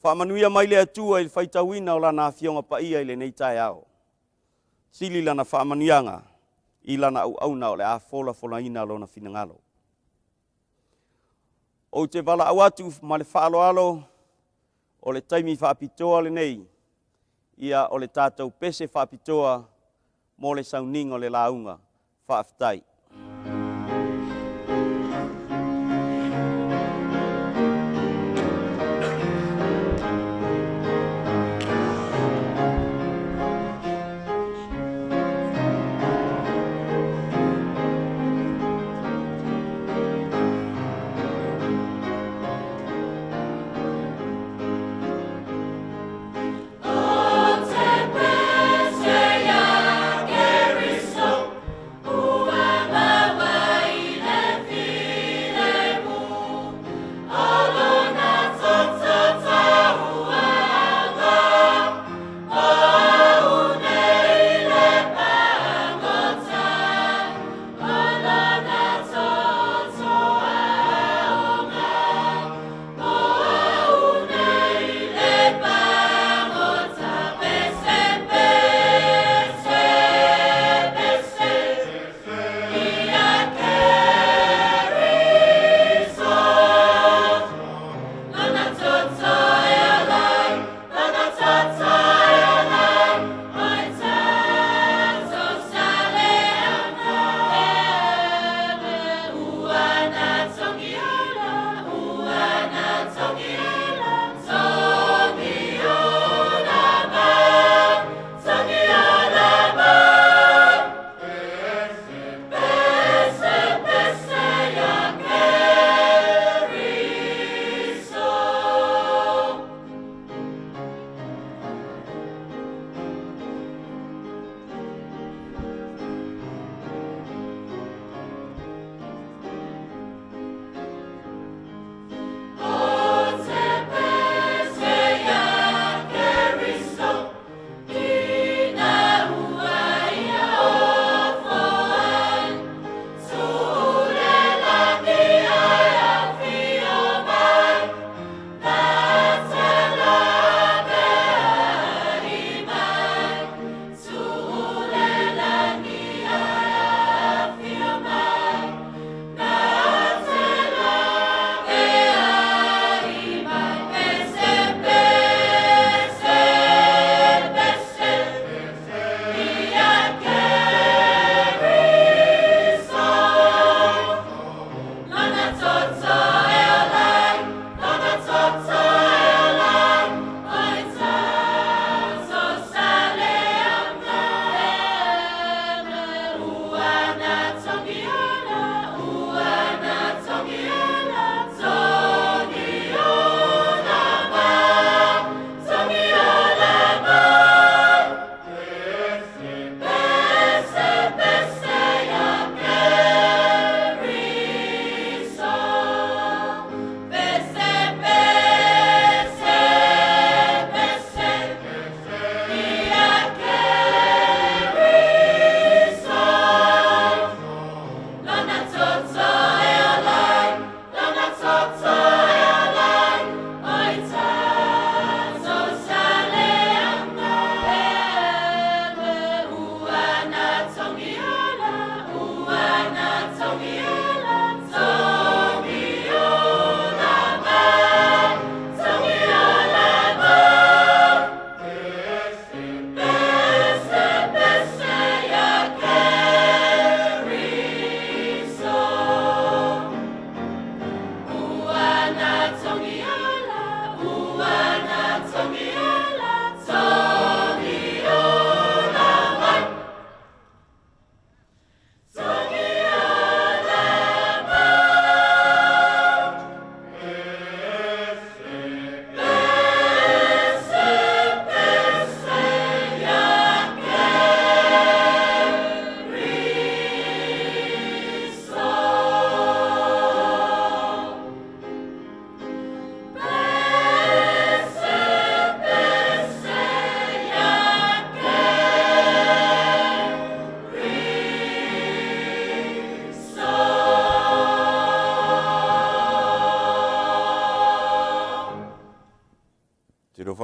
Whamanuia mai le atua i le whaitawina o lana whionga pa ia i le neitai ao. Sili lana whamanuianga i lana au auna o le a fola ina lona finangalo. O te wala au atu ma le whaaloalo o le taimi whaapitoa le nei. Ia o le tātou pese whaapitoa mo le sauninga o le launga whaafitai. Ua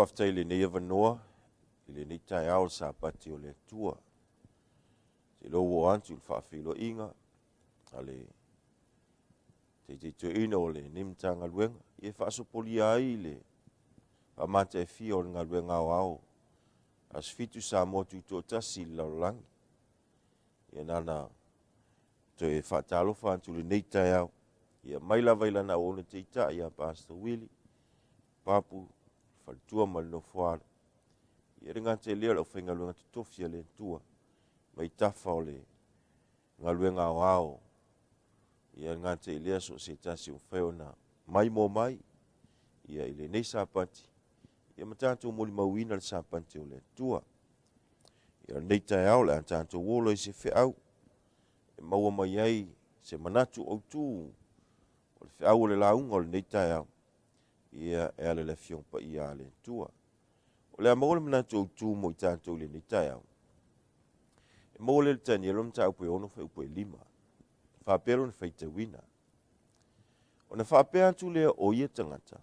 whaftai le nei avanoa, i le nei tai ao sa pati o le tua. Te lo o antu le whaafilo inga, ale te to ina o le nimta ngaluenga, i e whaasopoli ai le whamata e fia o le ngaluenga au au. As fitu sa motu to tasi laulangi. Ia nana to e whaatalo whantu le nei tai au. Ia maila vailana o ne te ita ia Pastor Willie. Papu, whalitua mali no whaare. Ia ringa te lea lau whainga luenga te tofia le tua. Mai tafa o le ngaluenga au au. Ia ringa te lea so se tasi o wheo na mai mo mai. Ia ile nei sapati. Ia matatu moli mauina le sapati o le tua. Ia nei tai au le antanto wolo i se whiau. E maua mai ai se manatu au tū. O le whiau o le launga o le nei tai au. Ia e ale le fiong pa ia le tua. O le amole manatu au tū mo i tanto le nei tai au. E maua le tani elom ta upe ono wha upe lima. Whapero ni whaita wina. O na whapea atu lea o ia tangata.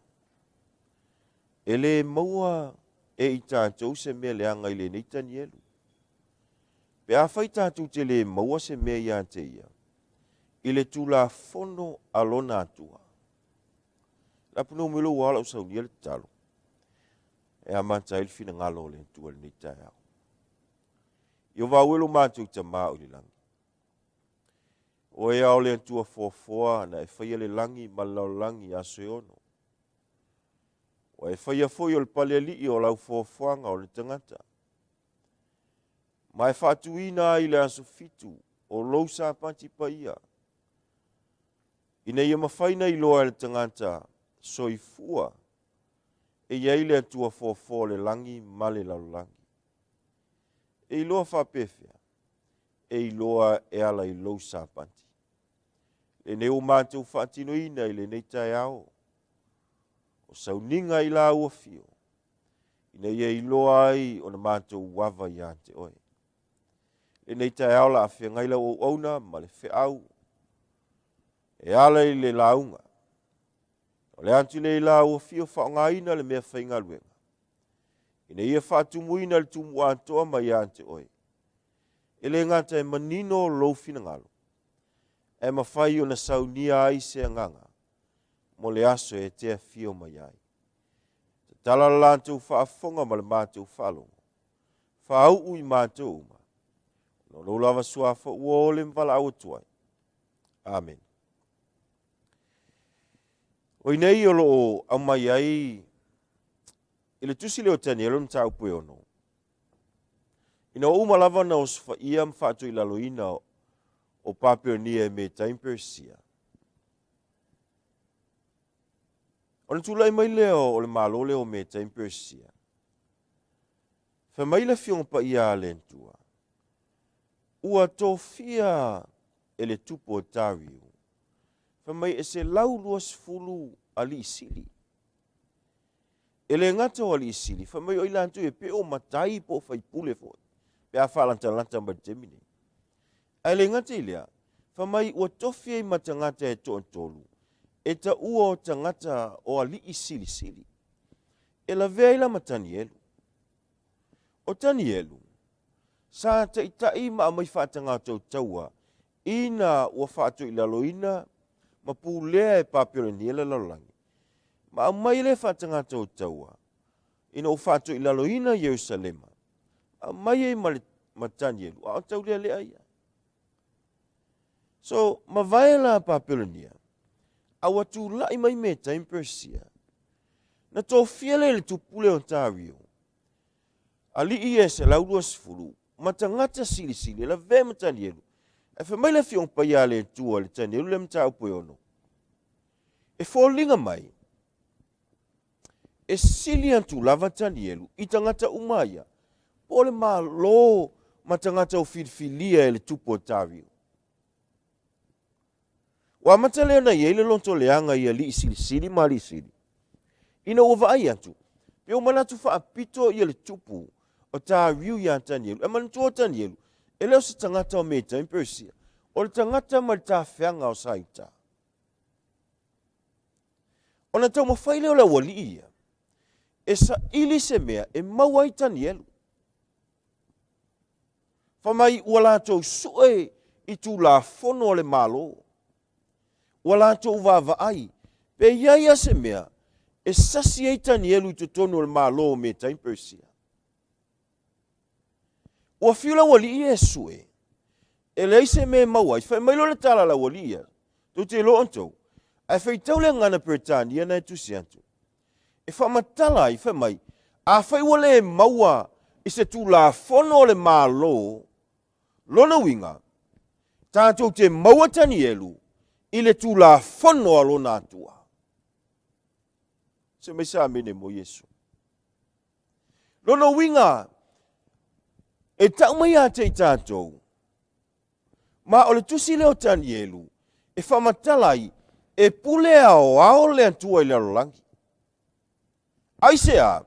E le maua e i tātou se mea le anga i le nei tani elu. Pe a whai tātou te le maua se mea i ante ia. I le tūla fono alona atua. La puno milo wala o sau nia le talo. E a manta il fina ngalo le tua le nei tai au. Io va uelo mātou ta mao li langi. O e au le tua fofoa na e whaia le langi malau langi a se ono. O e whaia foi o le pale li o lau fofoanga o le tangata. Mai whatuina i le aso fitu o lou sa panti pa ia. Ina ia mawhaina i loa le tangata soifua e iai le tua fofoa le langi male lau langi. E i loa whapewhia, e i loa e ala i lou sa panti. Le neo mātou whaatino ina i le nei tai ao. O sauninga i la ua fio. Ina ia i loa ai o na mātou wawa i ante oe. Le nei tai ao la awhia ngaila o auna ma le whiau. E ala i le launga. O le antu le i la ua fio whaongaina le mea whainga luenga. Ina ia whaatumuina le tumu antoa ma i ante oe. E le ngata e manino lo fina ngalo. E mawhai o na saunia ai se nganga. Mo le aso e te fio mai ai. Te tala lantou whaafonga ma le mātou whalongo. Whaau ui mātou uma. No lo lava suafa ua o le mwala au tuai. Amen. O inei o lo au mai ai. Ile tusi leo tani elo mta upe ono. Ina uma lava na osfa ia mfatu ilaloina o papio nia me taimpersia. O le tulai mai leo o le malole o me taimpersia. Fa mai le fiong pa ia alentua. Ua tofia ele tupo tariu. Fa mai ese lau luas fulu ali isili. Ele ngata o ali isili. Fa mai o ilantu e pe o matai po fai pule fo. Pe a whalanta ma temine. Ele ngata ilea. Fa mai ua tofia i matangata e tontolu. E ta ua o tangata o ali isili sili. E la vea ila matani elu. O tani elu. Sa ta itai ma mai whaatanga tau taua. Ina ua whaato ilaloina. Ma pulea e papio ni ele lalangi. Ma mai le whaatanga tau taua. Ina ua whaato ilaloina Yerusalema. Ma mai e matani elu. A tau lea lea ia. So, ma vaela papio nia. Awa tu lai mai me taimpersia. Na tō fiele le tupule Ontario. Ali i e se laurua sifuru. Matangata sili sili. La ve matani elu. E wha mai le fiong pa ia le tua le tani elu le mta upo ono. E fōlinga mai. E sili antu lava tani elu. I tangata umaya. Pole ma lo matangata o filfilia e le tupo Ontario. Wa mata leo na yele lonto leanga ia li sili mali sili. Ina ova ai atu. Pe o manatu fa apito ia le tupu o ta riu ia tanielu. E manatu o tanielu. E leo se tangata o meta in Persia. O le tangata ma le ta whianga o saita. O na tau mawhai leo la wali ia. e sa ili se mea e mauai tani elu. Whamai ua lātou sue i tū la fono o le malo. Ua lātou vāvaai, pe iaia se mea, e sasi ei tani elu i te tonu o le malo me taim Persia. Ua whiula wali i e sue, e leise me mauai, whai mailo le tala la wali ia, tu te lo antou, ai whai tau le ngana Britania na e tusi antu. E whamatala i whai mai, a whai wale e maua i se tū la fono o le malo, lona winga, tātou te maua tani elu, i le tū la fono a lona atua. Se me sa mene mo Yesu. Lona winga, e tau mai a te tātou, ma o le tusi leo tani elu, e whamatalai, e pule ao le atua i le arolangi. Aisea,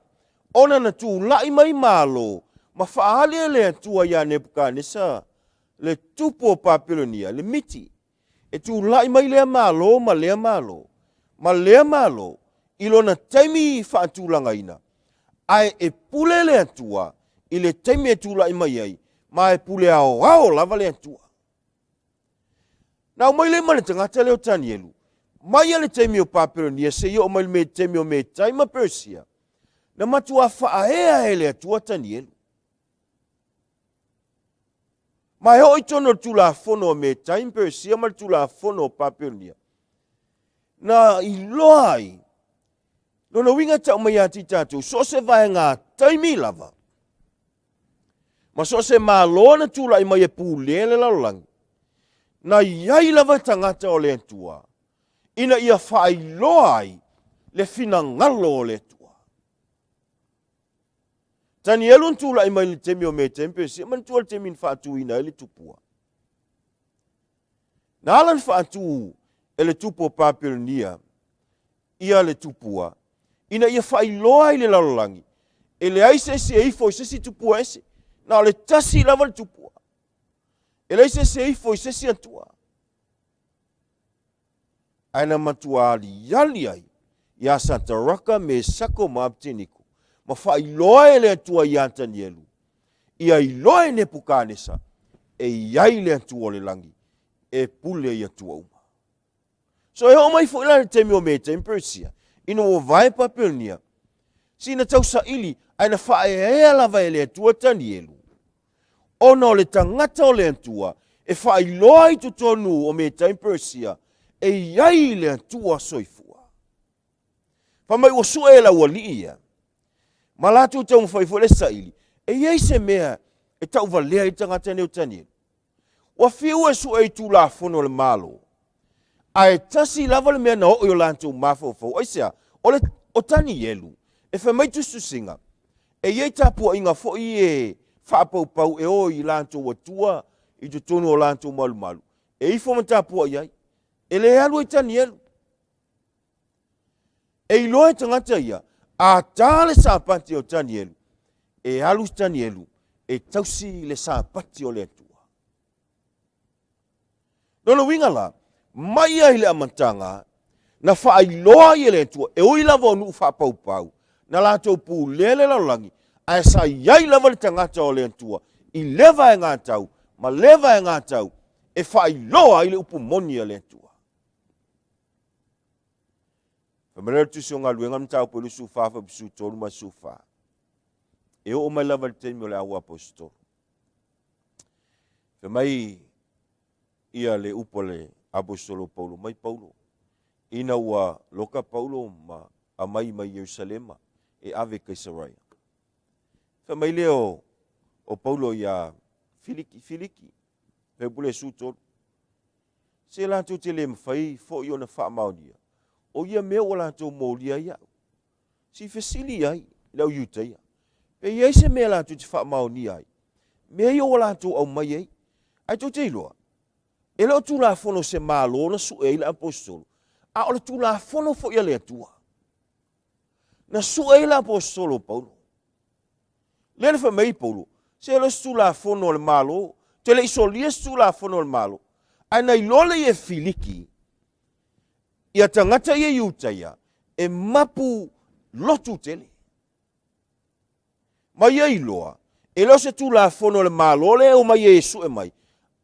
ona na tū lai mai malo, ma whaale le atua ia Nebukadnezar, le tupo o Babilonia, le miti, e tū lai mai lea malo, ma lea malo, ilona taimi whaatūlanga ina, ai e pule le atua, i le taimi e tū lai mai ai, ma e pule ao lava le atua. Nau mai le mana tangata leo tani elu, mai le taimi o Babilonia, se i o mai me taimi o me taima Persia, na matua whaahea e le atua tani elu. Mai hoi tono tula fono me taim Persia, ma tula fono Babilonia. Na i loai, lona winga tau mai ati tatu, so se vai ngā taimi lava. Ma so se mā lona tula i mai e pūlele laulangi. Na iai lava tangata o le atua. Ina ia whai loai le fina ngalo o le atua. Tani elun tula i mai le temi o me tempe, si man tua le temi in whaatu ina ele tupua. Na alan whaatu ele tupu o Babilonia, ia le tupua, ina ia whai loa i le lalolangi, ele aise se eifo i sesi tupua ese, na le tasi lava le tupua. Ele aise se eifo i sesi atua. Aina matua ali ai, ia Sataraka me Sako Mabtiniku. Ma wha iloa e le atua i antani elu. Ia iloa e Nebukadnezar. E iai le atua le langi. E pule i atua uma. So e ho mai fo ila le temi o me temi Persia. Ino o vai Babilonia. Sina tau sa ili. Aina wha e lava e le atua tani elu. Ona o le tangata o le atua. E wha iloa i tutonu o me temi Persia. E iai le atua soifua. Whamai o sue la wali ia. Ma lātou tau mwhaifo le saili, e iei se mea e tau valea i tangata neo tani. Wa whiu e su e tū la fono le malo. A e tasi lava le mea na o yo lātou mawhawhau. Oisea, o tani elu, e whamai tustu singa, e iei tāpua inga fo i e whaapau e o i lātou watua, i tu tonu o lātou malu malu. E i fo ma tāpua iai, e le alu i tani elu. E i loa e tangata ia, a tāle sāpati o tani elu, e alu tani elu, e tausi le sāpati o le atua. Nona winga la, mai ai le amantanga, na whaailoa i le atua, e oi lava o nuu whaapau, na lātou pū lele laulangi, a e sa iai lava le tangata o le atua, i leva e ngā tau, ma leva e ngā tau, e whaailoa i le upu moni a le atua. Whamarera tusi o ngā luenga mtau po ilu sufa fa bisu tonu ma sufa. E o mai lava le temi o le ahu apostol. Whamai ia le upo le apostolo Paulo. Mai Paulo. Ina ua loka Paulo ma amai mai Yerusalema e ave Kaisaraia. Whamai leo o Paulo ia Filiki. Whebule su tonu. Se lantu te le mwhai fo i ona wha maunia. O ia mea o lātou mōlia iau. Si fesili ai, lau yuta ia. Pe iai se mea lātou te whaamau ai. Mea i o lātou au mai ai. Ai tō te iloa. E lau tū la fono se mālo na su e la apostolo. A o le tū la fono fo ia le atua. Na su e la apostolo Paulo. Lele fa mei Paulo. Se le tū la fono le mālo. Te le iso lies tū la fono le mālo. Ai nei lole e Filiki. Ia tangata ia iutaia, e mapu lotu tele. Mai ei loa. E lo se tu la fono le malole o mai Yesu e mai.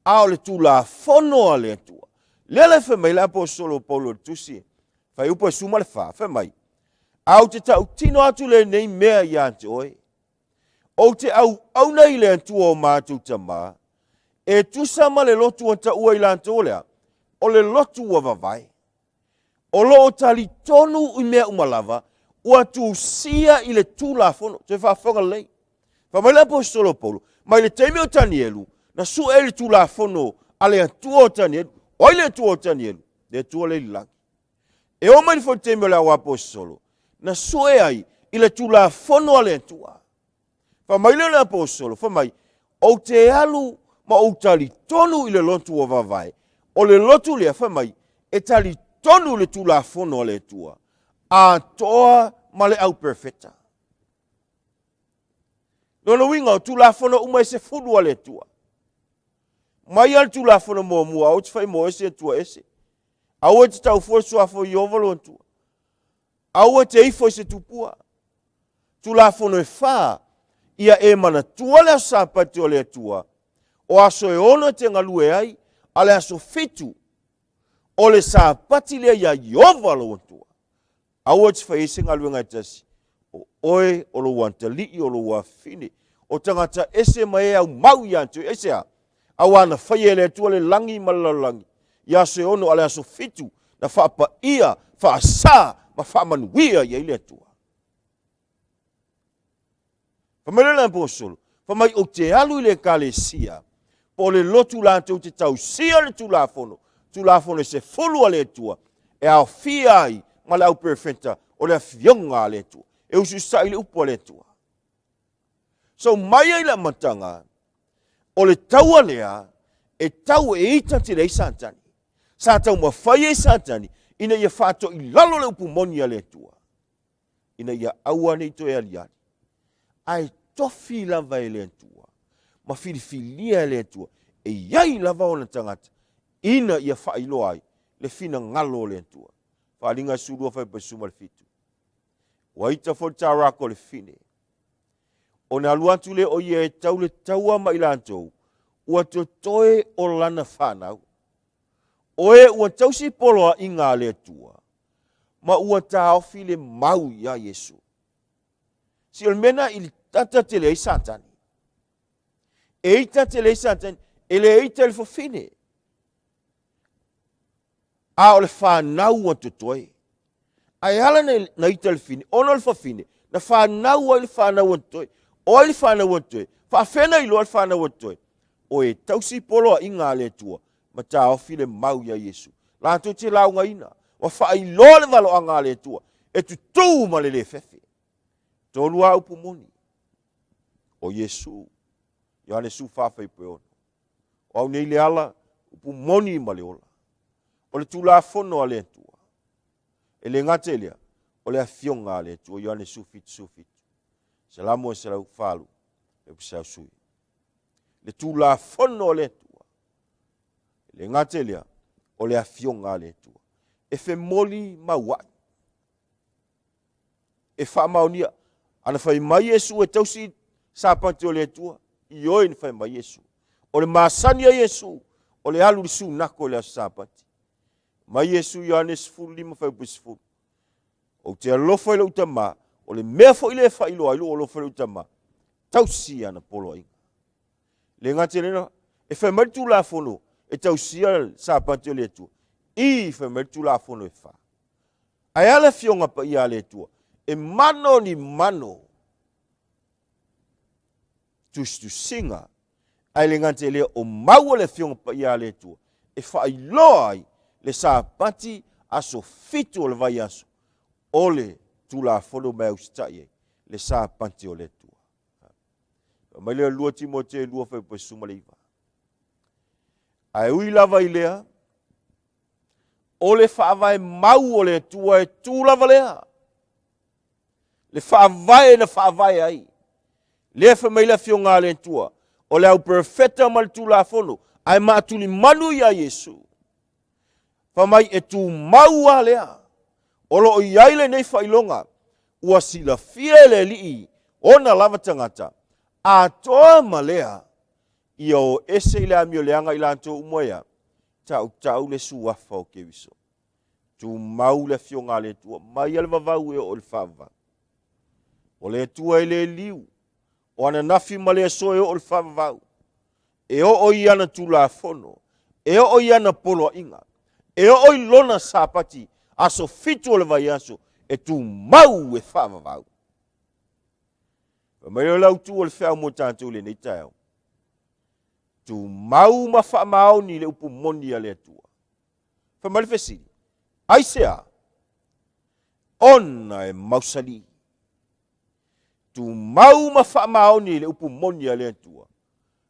A o le tu la fono le tua. Lele fe mai la apostolo Paulo tusi. Fai upo e suma le fa, fe mai. Au te tau tino atu le nei mea i ante oi. O te au nei le antua o mātou tamā. E tu sama le lotu anta ua i lante olea. O le lotu ua vavai. O lo tali tonu i mea umalava. Ua tu sia i le tu la fono. Te whaafonga lei. Fa mai la apostolo Paulo. Mai le teime o Tanielu. Na su e le tu la fono. Ale antua o Tanielu. Oi le tu o Tanielu. Le tu o le laki. E o mai fo teime o le au apostolo. Na su e ai. I le tu la fono ale antua. Fa mai le apostolo. Fa mai. O te alu. Ma o tali tonu i le lotu o vavai. O le lotu lea fa mai. E tali tonu le tu la fono ale tua. A toa ma le au perfecta. Nono winga o tu la fono umai se fulu ale tua. Mai al tu la fono mo mua au te fai mo ese tua ese. Au e te tau fua sua fo i ovalo tua. Au e te ifo se tupua. Tu la fono e fa. Ia e mana tua le sapati o le tua. O aso e ono te ngalue ai. Ale aso fitu. O le sapati le ia i ovalo tua. Au e te fai ese ngalue ngai tasi. O oe o lo wantali o lo wafine. O tangata ese mai au mau i antu ese a. Awana fai ele tua le langi malalangi. Ia se ono ale aso fitu. Na whaapa ia, whaasa, ma whaamanuia ia ile tua. Whamerela apostolo. Whamai o te alu ile kalesia. Po le lotu la te te tau sia le tu la fono. Tu la fono se folu ale tua. E au fia ai, ma le au perfecta. O le fionga ale tua. E usu sa ile upo ale tua. So mai ai la matanga. O le tau alea. E tau e ita te rei santani. Sa tau mawhai e santani. Ina ia whato i lalo le upu moni ale tua. Ina ia awane i toe aliani. Ai tofi lava e le tua. Ma filifilia e le tua. E iai lava o na tangata. Ina ia whailo ai. Le fina ngalo le tua. Whalinga surua whai pasuma le fitu. Waita fo tarako le fine. O na luantu le o ia e tau le taua ma ilantou. Ua to toe o lana whanau. Oe ua tausi poloa i ngā le tua. Ma ua taofi le mau ia Yesu. Si o mena ili tata te lei satani. E ita te lei satani. E le eita le fofine. A o le whanau ua tutoe. Ai ala na ita le fine. Ono le fofine. Na whanau a le whanau ua tutoe. O le whanau ua tutoe. Whawhena ilo le whanau ua tutoe. O e tausi poloa i ngā le tua. Ma taofi le mau ia Yesu. Lātou te launga ina. Wa whai loa le valo a ngā le tua. E tu tū ma le fefe. Tolu a upu moni. O Yesu. Iane su whawhai peona. O au nei le ala. Upu moni ma le ola. O le tū la fono a le tua. E le ngate lea. O le a fionga a le tua. Iane su fitu. Salamu e salau whalu. E pusau sui. Le tū la fono a le tua. Le ngate lea, o le afionga le tua. E fe moli mawai. E wha maunia, ana whai mai Yesu e tausi sapati o le tua. I oi ni whai mai Yesu. O le masani a Yesu, o le alu lisu nako le sapati. Mai Yesu Ioane sifuru lima whai upisifu. O te alofa ilo utama, o le mea fo ile whai ilo ailu o alofa ilo utama. Tausi ana polo inga. Le ngate lena, e whai mai tu la fono. E tau sia sa pati o le tua. I whamertu la fono e wha. Ai ala fionga pa i a le tua. E mano ni mano. Tustu singa. Ai le ngante lea o mau le fionga pa i a le tua. E wha i loa ai le sa pati aso fitu o le vai aso. Ole tu la fono mai ustai le sa pati o le tua. Mai lea lua Timote lua whai pa suma le iwa. Ai ui lava i lea, o le whaavai mau o le tua e tū lava lea. Le whaavai na whaavai ai. Lea whamaila fio ngā le tua, o le au perfeta mal tū la fono, ai mātuli manu ia Yesu. Whamai e tū mau a lea, o lo i aile nei whailonga, ua sila fia le lii, Ona lava tangata. A toa malea. I o ese i le amio leanga i lanto umoia. Tau le suafa o ke wiso. Tu mau le fionga le tua. Mai alva vau e o le fava. O le tua i le liu. O ana nafi ma le so e o le fava vau. E o i ana tula fono. E o i ana polo inga. E o i lona sapati. Aso fitu o le vai aso. E tu mau e fava vau. Mai o lau tu o le fea mo tātou le nei tau. Tu mau ma wha mau ni le upu moni a le atua. Whamari whesiri. Aisea. Ona e mausali. Tu mau ma wha mau ni le upu moni a le atua.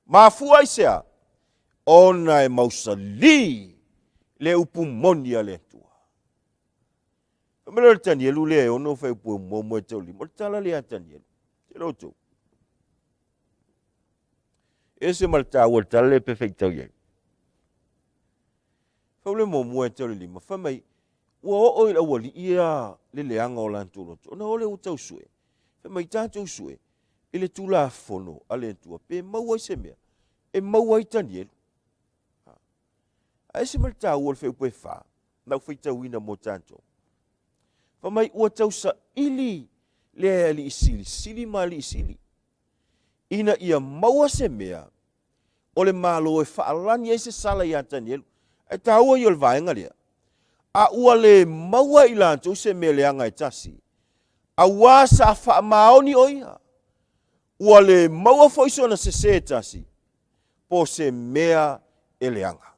Mafu aisea. Ona e mausali. Le upu moni a le atua. Whamari o le tanielu le ono whai upu momo e tau li. Mo le tala le a tanielu. Te roto. Ese malta o tale perfecto ye. Fole mo mo e tole lima fa mai o la wali ia le leanga o lan tolo. Ona ole o tau sue. Fa mai tau sue. Ele tula fono ale tua pe mau se me. E mau ai taniel. Ese malta o fe pe fa. Na fe tau ina mo tanto. Fa mai o tau sa ili le ali sili mali sili. Ina ia maua se mea, o le malo e whaalani e se sala i atanielu, e taua i o le vaenga lea. A ua le maua i lantou se mea leanga e tasi, a ua sa whaamaoni o iha. Ua le maua foisona se se tasi, po se mea e leanga.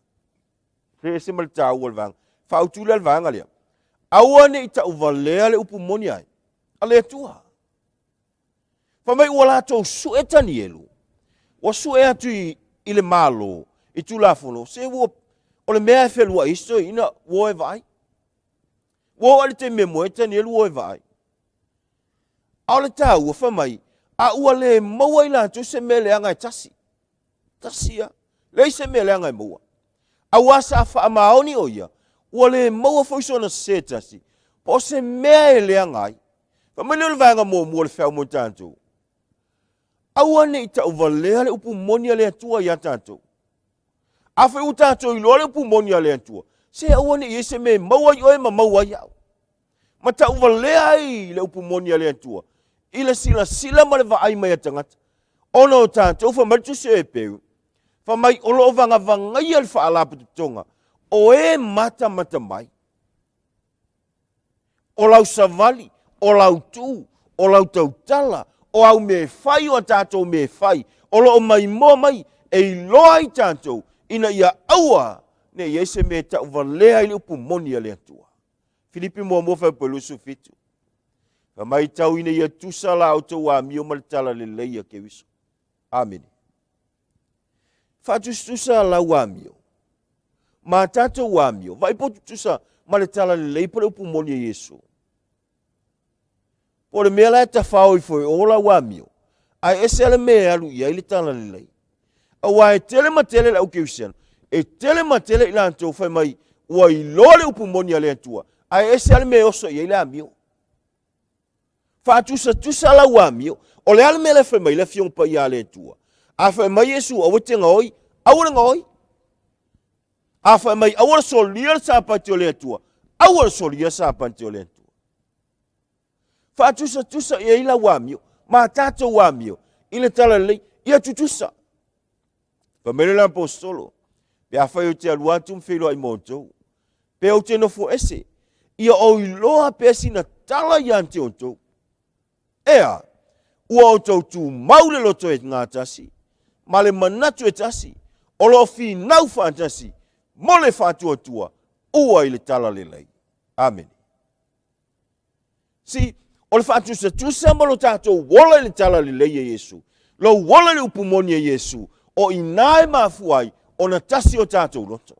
Se mali taua le vaenga, whautule le vaenga lea. A ua ne i ta uvalea le upu moni ai, a le tua. Whamai ua lātou sue tanielu. Wa sue atu i le malo, i tulafono. Se ua, o le mea e whelua isto ina ua e vai. Ua ali te memo e tanielu ua e vai. A le tā ua whamai, a ua le maua i lātou se mea leanga e tasi. Tasia. Lei se mea leanga e maua. A ua sa wha maoni o ia, ua le maua foisona se tasi. Po se mea e leanga ai. Whamai le vanga mo le whau mo tātou. Aua ne i ta uvalea le upu moni a le atua i a tātou. A whi u tātou i loa le upu moni a le atua. Se aua ne i ese me maua i oe ma maua i au. Ma ta uvalea i le upu moni a le atua. I le sila ma le vaai mai a tangata. Ona o tātou wha maritu se e peu. Wha mai olo o vanga vangai al wha alaputu tonga. O e mata mai. O lau savali, o lau tū, o lau tautala, o au me fai o tātou me fai, o lo o mai mo mai, e i loa i tātou, ina ia aua, ne i ese me ta uvalea i le upu moni a le atua. Filipi mo whai pelusu fitu. Ka mai tau ina ia tusala au tau a mio malitala le leia ke wiso. Amen. Fatus tusa la wa mio. Ma tātou wa mio, vai potu tusa malitala le leia pa upu moni a Yesu. O le mea lai ta whao i foi ola wa mio. Ai ese ale mea alu ia ili tala le lei. A wa e tele matele la uke usiano. E tele matele ila anto whai mai wa i lole upu moni a le antua. Ai ese ale mea oso ia ila mio. Wha tusa la wa mio. O le ale mea le whai mai le fiong pa ia le antua. A whai mai Yesu awatenga oi. Awarenga oi. A whai mai awara solia sa pati o le antua. Awara solia sa pati o le antua. Fa tusa ia ila wamio, ma tātou wamio, ila tala lei, ia tutusa. Pa mele la apostolo, pe a whai o te aluatum whilo ai mōtou, pe o te nofo ese, ia o iloa pe sina tala i ante o tou. Ea, ua o tou tu maule loto e ngā tasi, ma le manatu e tasi, o lo fi nau whantasi, mole whatua tua, ua ile tala le lei. Amen. Si, o le whaatusa tusa ma lo tātou wola le tala le leia Yesu. Lo wola le upumoni a Yesu. O inae mafuai o na tasi o tātou loto.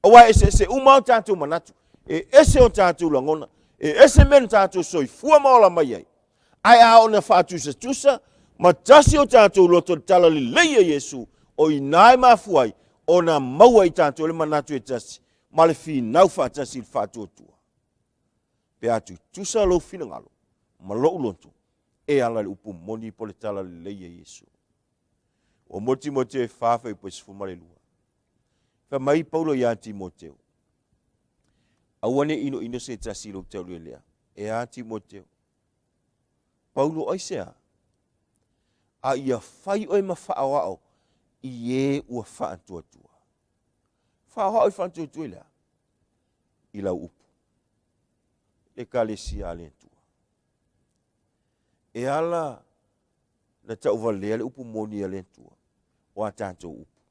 O wai ese uma o tātou manatu. E ese o tātou langona. E ese men tātou soi fua maola mai ai. Ai a o na whaatusa tusa ma tasi o tātou loto le tala le leia Yesu. O inae mafuai o na maua i tātou le manatu e tasi. Ma le fi nau whaatasi le whaatu o tua. Pe atu tusa lo fina ngalo, ma lo ulonto, e ala le upu moni po le tala le leia Iesu. O mo Timoteo e whawha i po sifu marelua. Wha mai Paulo ia Timoteo. Awane ino se tasilo tau lea. E a Timoteo. Paulo aisea. A ia whai oi ma whaawao. I e ua whaantua. Whaawao i whaantua lea. I lau upu. E kalesia alentua. E ala na tau valea le upu moni alentua. O a tātou upu.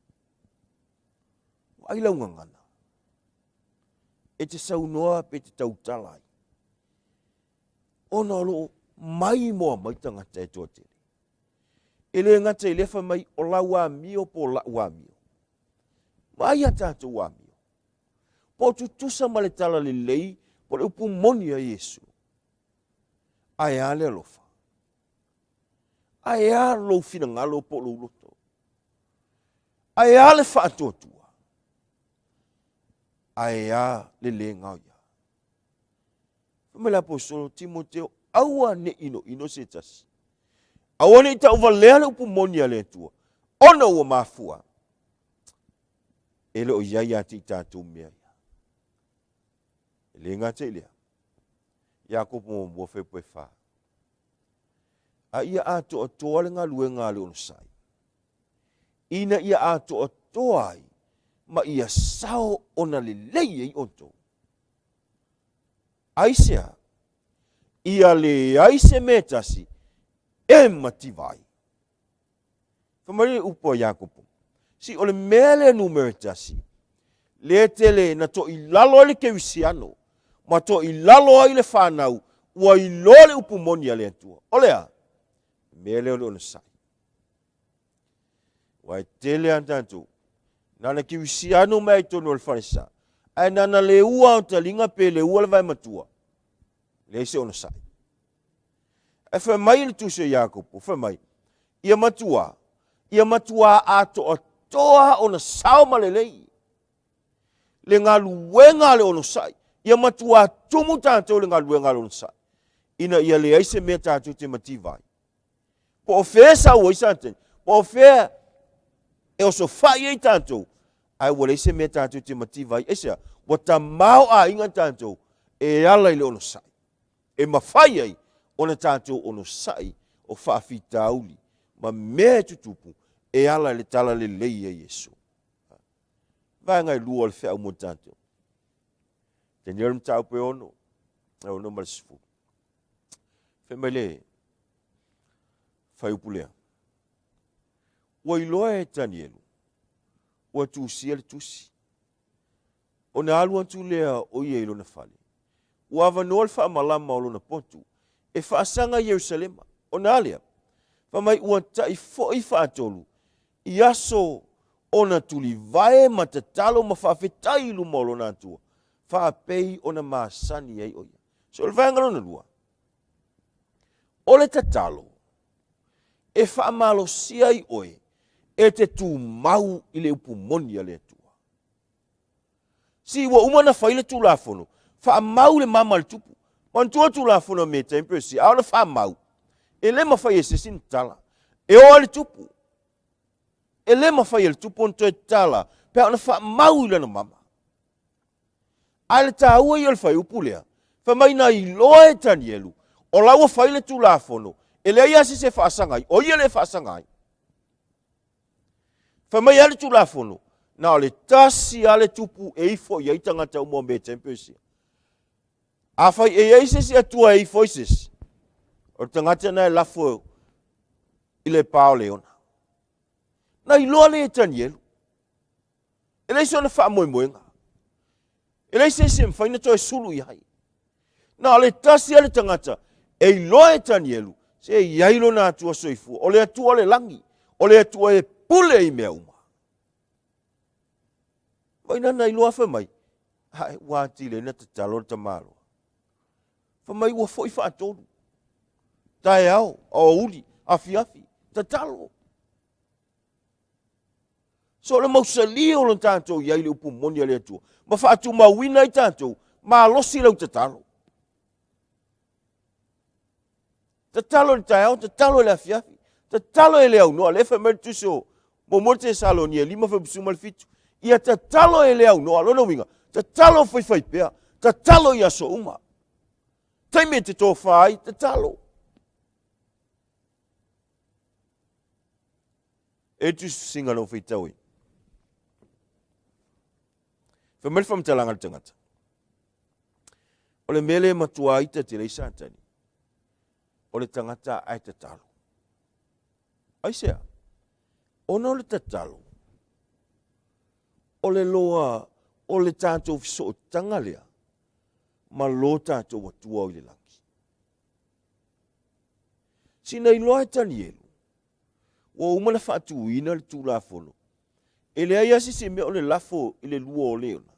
Ai lau ngangana. E te saunoa pe te tautalai. Ona lo mai moa mai tangata e tōtere. E le ngata i lefa mai o lau a mio po lau a mio. Mai a tātou a mio. Po tutusa ma le tala le lei po le upu moni a Yesu. Ai a le alofa. Ai a lo fina ngalo po lo loto. Ai a le whaatotua. Ai a le le ngau ia. Pamela apostolo Timoteo aua ne ino se tasi. Aua ne ita uva lea le upu moni a le tua. Ona ua mafua. Ele o iai ati i tātou mea ia. Ele ngata ilea. Ia kopo mo mua whepoe wha. A ia ato a toa le ngā lue ngā le ono sai. Ina ia ato a toa ai. Ma ia sao ona le leia i onto. Aisea, ia le aise metasi, e mativai. Whamari upo Iakopo. Si ole mele numeritasi, le tele na to i lalo le kewisiano, ma to i lalo ai le whanau, ua i lole upu moni a le atua. Olea, mele ole ona sai. Wai tele antantu, nana kewisiano mai tono le whanisa. Ai nana le ua o talinga pe le ua le vai matua. Le se ona sai. E wha mai le tuso Iakopo, wha mai. Ia matua ato a toa ona sao malelei. Le ngā luenga le ona sai. Ia matua tumu tātou le ngā luenga le ona sai. Ina ia le aise mea tātou te mativai. Po o whea sa ua isanten. Po o whea e o so whai ei tātou. Ai ua le aise mea tātou te mativai. Esa, wa ta mau a inga tātou e ala le ono sai. E mawhai ai ona tātou ono sai o whaafita auli. Ma mea tutupu e ala le tala le leia Yesu. Vai ngai lua le whea umo tātou. Te niram tau pe ono. E ono marasifu. Whemai le. Whai upulea. Ua iloa e tanielu. Ua tusia le tusi. O na alu antu lea o ia ilo na fale. Ua avanoa le whaamalama o lona potu. E whaasanga Yerusalema. O na alea. Whamai ua tai fo'i whaatolu. I aso o na tuli vae matatalo ma whaafetai ilu molo na atua. Whaapei o na maasani ei oia. So le vangalo na lua. O le tatalo. E whaamalo siai oe. E te tu mau i le upu moni a le atua. Si ua umana whaile tu la fono. Wha mau le mama le tupu. Mantua tu la fono me tempe si. Aole wha mau. E le mawhai e sesin tala. E oa le tupu. E le mawhai le tupu on toi tala. Pe ana wha mau i lana mama. Ale ta ua i al whai upu lea. Wha mai na i loa e tanielu. O laua whaile tu la fono. E le ia se whaasangai. O ia le whaasangai. Wha mai ale tu la fono. Na ole tasi ale tupu e ifo i aitangata umo me tempesi. A whai e eises i atua e ifo ises. O tangata na e lafo i le pao leona. Na i loa le e tanielu. E leise ona wha moe moenga. E leise se mwhaina to e sulu i hai. Na ole tasi ale tangata e i loa e tanielu. Se e iailo na atua soifu. O le atua le langi. O le atua e pule i mea uma. Waina na iloa whamai. Hae wāti le na te talo ta maro. Whamai ua fwoi whaatonu. Tae au, a uli, afi afi, ta talo. So le mausali o lon tātou iai le upu moni a le atua. Ma whaatu mawina i tātou, ma losi lau ta talo. Ta talo le tai au, ta talo le afiafi. Ta talo le au noa, le whamere tuso. Mo mo te Salonia, 5:7. Ia ta talo le au noa, lona winga. Ta talo whai pea. Ta talo ia so uma. Taime te tō whai, ta talo. E tu singa no whi taui. Whamere whamtalanga le tangata. O le mele matua ita te reisa tani. O le tangata ai te talo. Ai sea, ono le te talo. O le loa, o le tātou fiso o tangalea. Ma lo tātou watua o le langi. Sina iloa e tani elu. O umana whaatu ina le tū la fono. E le ai asi se mea o le lafo i le lua o leona.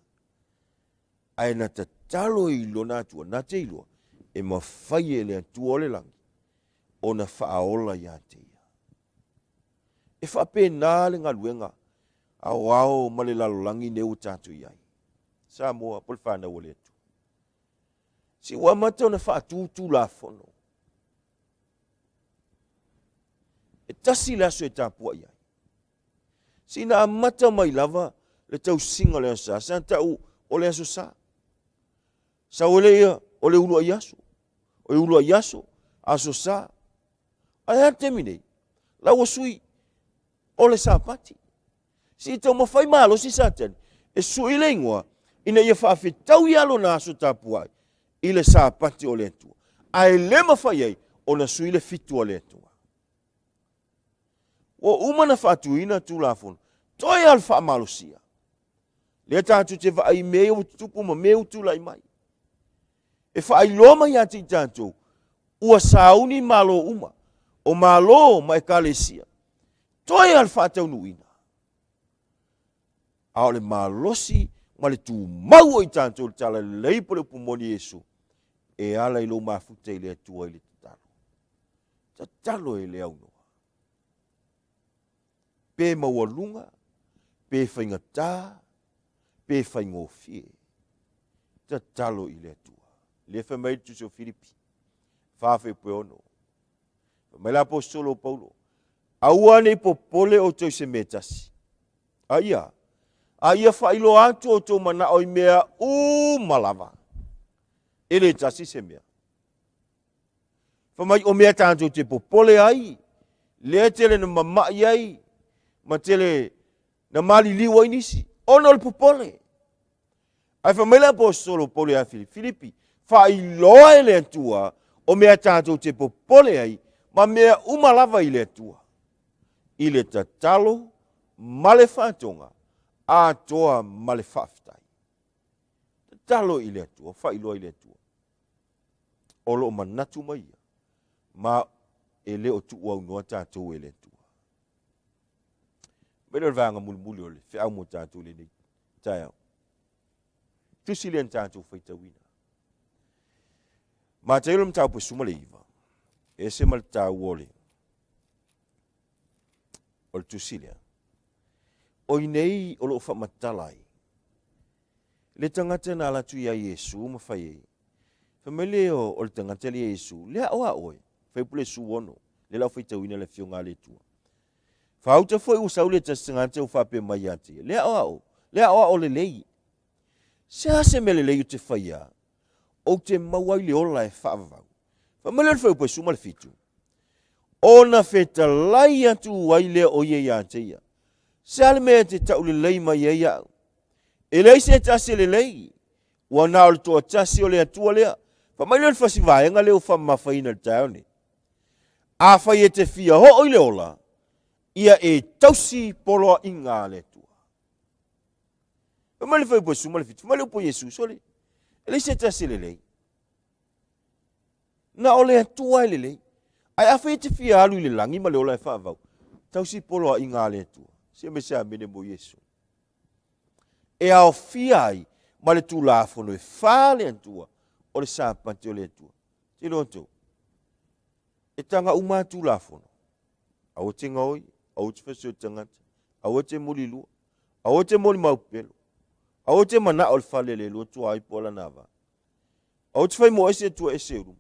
Ai na ta talo i lona atua, na te iloa. E ma whai e le atua o le langi. O na whaaola ia te ia. E whape nā le ngaluenga. Au ma le lalolangi neu tātu iai. Sa moa, pol whana o le atu. Si wamata o na whaatu tū la fono. E tasi le aso e tāpua iai. Sina amata mai lava le tau singa le asa. Sa tau o le aso sa. Sa o le ia, o le ulua iaso. O le ulua iaso, aso sa. Ai ate minei. Lau sui o le sapati. Si tau mawhai malo si satan. E sui le ingoa. Ina ia whaafetau i alo na aso tāpua. I le sapati o le atua. Ai le mawhai ei o na sui le fitu o le atua. O umana whaatuina tū la fono. Toi al wha malosia. Lea tātu te wha ai meo tupu ma meo tū lai mai. E wha ai loma i ati tātou. Ua sauni malo uma. O malo ma e kalesia. Toi al wha tau nuina. A le malosi ma le tū mau i tātou le tala leipo le pumoni Yesu. E ala i lo mafuta i le atua i le tatalo. Tatalo e le au no. Pe mawalunga, pe whaingatā, pe whaingofie. Ta talo i le atua. Le whamai tuso Filipi. Whawhi pe ono. Whamai la apostolo Paulo. Aua po pole o tau se metasi. Aia. Aia whailo atu o tau mana o i mea malava. Ele tasi se mea. Whamai o mea tātou te po pole ai. Lea tele na mamai ai. Ma tele na mali liwa inisi. Ono le popole. Ai whamela apostolo pole a Filipi. Whailoa e le atua o mea tātou te popole ai. Ma mea umalava i le atua. I le tatalo male whatonga. A toa male whaftai. Tatalo i le atua. Whailoa i le atua. Olo o manatu mai. Ma e le o tua unua tātou e le atua. Mele vanga mulmuli ole, fe au mo tātou le nei. Tai au. Tusi le tātou whaita wina. Ma te ilum tau pe sumale iwa. E se mal tau ole. Ole tusi lea. O nei o lo whamatalai. Le tangata na ala tui a Yesu ma whai ei. Whamele o le tangata le Yesu. Lea oa oe. Whaipule su ono. Le lau whaita wina le fionga le tua. Fauta foi usau le tasangata u whape mai ati. Lea oa o le lei. Se mele lei u te whaia. O te mawai le ola e whaavavau. Whamele le whaupa suma le fitu. Ona feta lai atu wai le o ye ia te ia. Se ale mea te tau le lei mai e ia. E lei se tasi le lei. Ua nao le toa tasi o le atua lea. Whamele le whasivaenga le o whamawhaina le taone. A whai e te fia ho o le ola. Ia e tausi poloa inga le tua. Male fai po sumale fitu, male po Yesu sole. Ele se tasi le lei. Na ole atua le lei. Ai afa te fia alu le langi male ola e whaavau. Tausi poloa inga le tua. Se me se amene mo Yesu. E ao fia ai, male tu la fono e wha le atua. O le sapati o le atua. Te lonto. E tanga uma tu la fono. Au te ngoi. Au te whasio tangata, au te muli lua, au te moli maupelo, au te mana o le whale le lua tua ai pola nawa. Au te whai mo ese tua ese uru.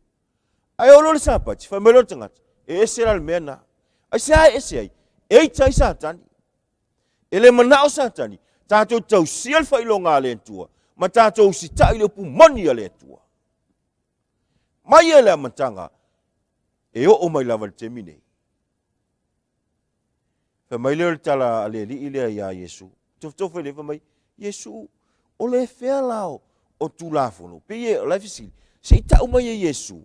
Ai olo le sapati, fa melo tangata. E ese la mena. Ai sa ese ai. E tai satani. Ele mana o satani. Tātou tau sial whai longa le tua. Ma tātou si tai le pu mani le tua. Mai e le matanga. E o mai lava le temine. Fa mai le tala ale li ile ya Yesu. Tof le fa mai Yesu o le fea lao o tulafono. Pe ye o la fisili. Se ta mai e Yesu.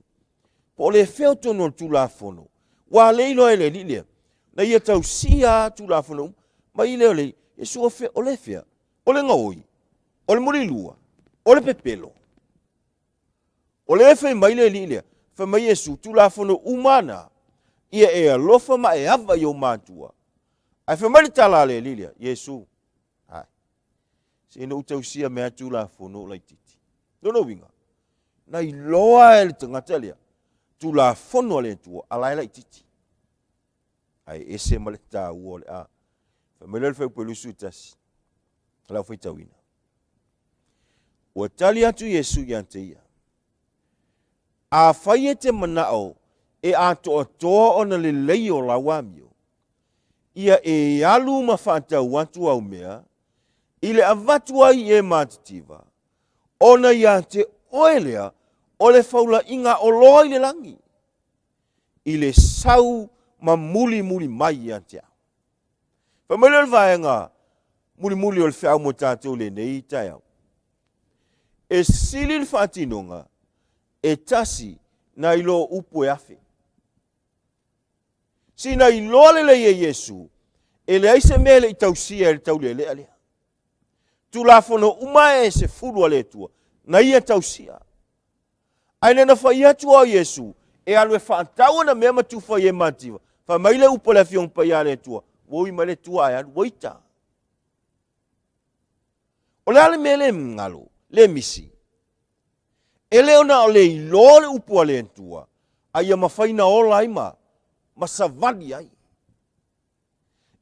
Po le fea tono tulafono. Wa le ilo ele li le. Na ia tau sia tulafono. Mai le ole Yesu o le fea. O le ngaoi. O le murilua. O le pepelo. O le fe mai le li le. Fa mai Yesu tulafono umana. Ia e alofa ma e ava yo matua. Ai fa mai tala le li le. Yesu. Ai. Se no tau sia mea tulafono lai titi. No winga. Na i loa e le tangata lea. Tulafono le tua. Alai lai titi. Ai ese ma le tā ua le a. Fa mai le fai pelusu tasi. Lau fai tawina. Ua tali atu Yesu iante ia. A fai e te manao e a toa ona le lei o la wamio. Ia e alu ma whaatau atu au mea, ile avatu ai e matativa. Ona ia te oelea o le faula inga o loa i le langi. Ile sau ma muli mai iante au. Whamele vaenga muli o le whiau mo tātou le nei tai au. E sili le whaatinonga e tasi na ilo upu e afe. Si na ilo le e Yesu, e le aise mele i tausia e le tau le lea. Tu la fono umae se fulu le tua, na ia tausia. Aina na whai atu o Yesu, e alwe whaatau na mea matu whai e mativa. Wha maile upo le fiong pa ia le tua, woi ma le tua ai anu, woita. O le ale mele ngalo, le misi. E leo na o le ilo le upo le tua, ai a mawhaina ola ima, masavadi ai.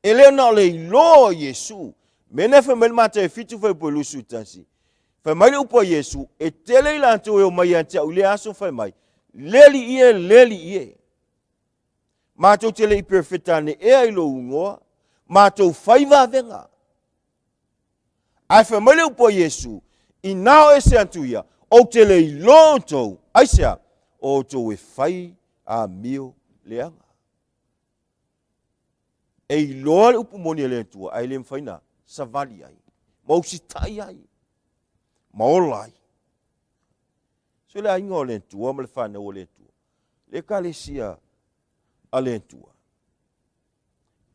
E leo na o le ilo Yesu, mene wha mele mata e fitu whai po lusu tasi. Whai mai le upo Yesu, e tele ila atu e o mai antea, u le aso whai mai, leli ie. Mātou tele i perfetane e ai lo ungoa, mātou whaiva venga. Ai wha mai le upo Yesu, i nao e se antuia, o tele i lontou, ai sea, o to e whai a mio leanga. E i loa le upo moni le tua, ai le mwhaina, savali ai, mausitai ai, maola ai. So le ainga o le tua, ma le whane o le tua. Le kalesia a le tua.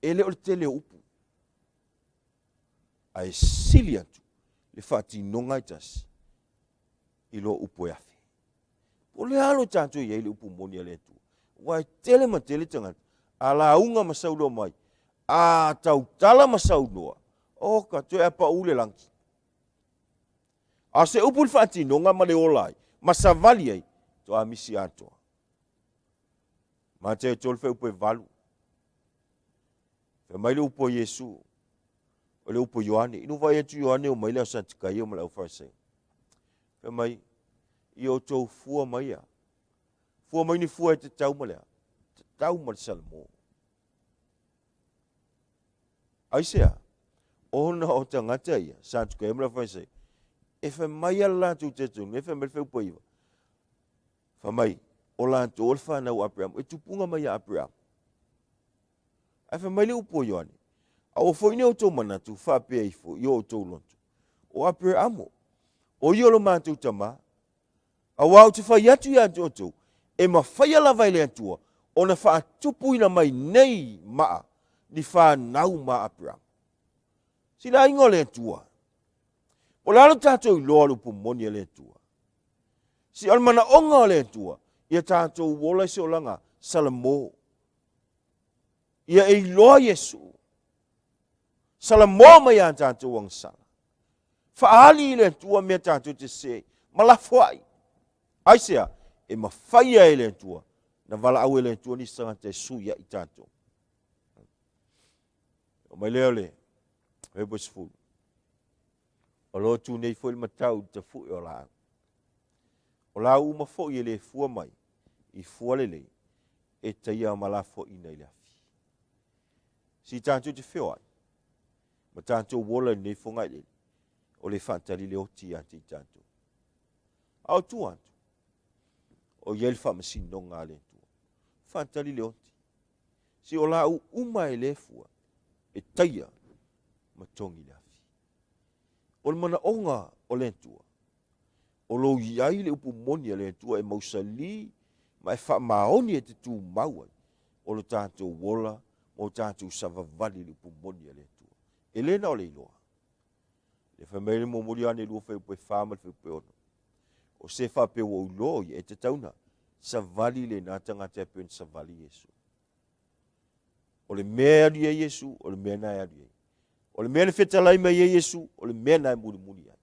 E le o le tele upu. Ai sili atu, le whati nonga i tasi, i lo upo e afe. O le alo tātou i le upu moni le tua. Wai tele ma tele tangata, a la unga masaulo mai, a tau tala masauloa, o ka toe apa ule langi. A se upu le whati nonga ma le olai, masavali ai, to a misi atoa. Ma te tolfe upo e valu. Fe mai le upo Yesu, o le upo Ioane, inu vai atu Ioane o mai le asantika i o mala ufarisei. Fe mai, i o tau fua mai a. Fua mai ni fua e te tau malea. Te tau mali salamo. Aisea, ona o tangata ia, santuka i o mala ufarisei. E fe mai ala tu te tunu, e fe mai fe upo iwa. Fe mai, o lanto o le whanau Abraham, e tupunga mai a Abraham. Ai fe mai le upo Ioane. A o foine o tau manatu, whapea ifo, i o tau lontu. O Abraham o i olo mātou tama, a wau te whai atu i atu o tau, e ma whai ala vai le atua, o na wha tupu ina mai nei maa, ni wha nau ma Abraham. Sina ingo le atua. O lalo tātou i loa lupu moni le atua. Si almana onga le atua, ia tātou wola se o langa salamo. Ia e loa Yesu. Salamo mai a tātou wang sala. Whaali le tua mea tātou te se, malafo ai. Aisea, e mawhaia e le tua, na wala au e le tua ni sanga te suia i tātou. O mai leo le, hebos fulu. O lo tu nei foi matau te fui o la. O la uma foi ele fua mai. i fualele e taia malafo ina i le afi. Si tātou te whio ai, ma tātou wola nei whongai le, o le whantari le oti ante i tātou. Au tu antu, o iel whamasi no ngā le tua, whantari le oti. Si o la umai le fua, e taia ma tongi le afi. O le mana onga o le tua, o lo iai le upu moni le tua e mausali, ma e wha maoni e te tū mauai, o lo tātou wola, o tātou savavali le upu moni le tua. E lena o le iloa. Le whamele mo mori ane lua whai upe whama le whai ono. O se whape o uloi e te tauna, savali le nātanga te apen savali Yesu. O le mea adi e Yesu, o le mea nai adi e. O le mea ne whetalai mai e Yesu, o le mea nai muri muri ai.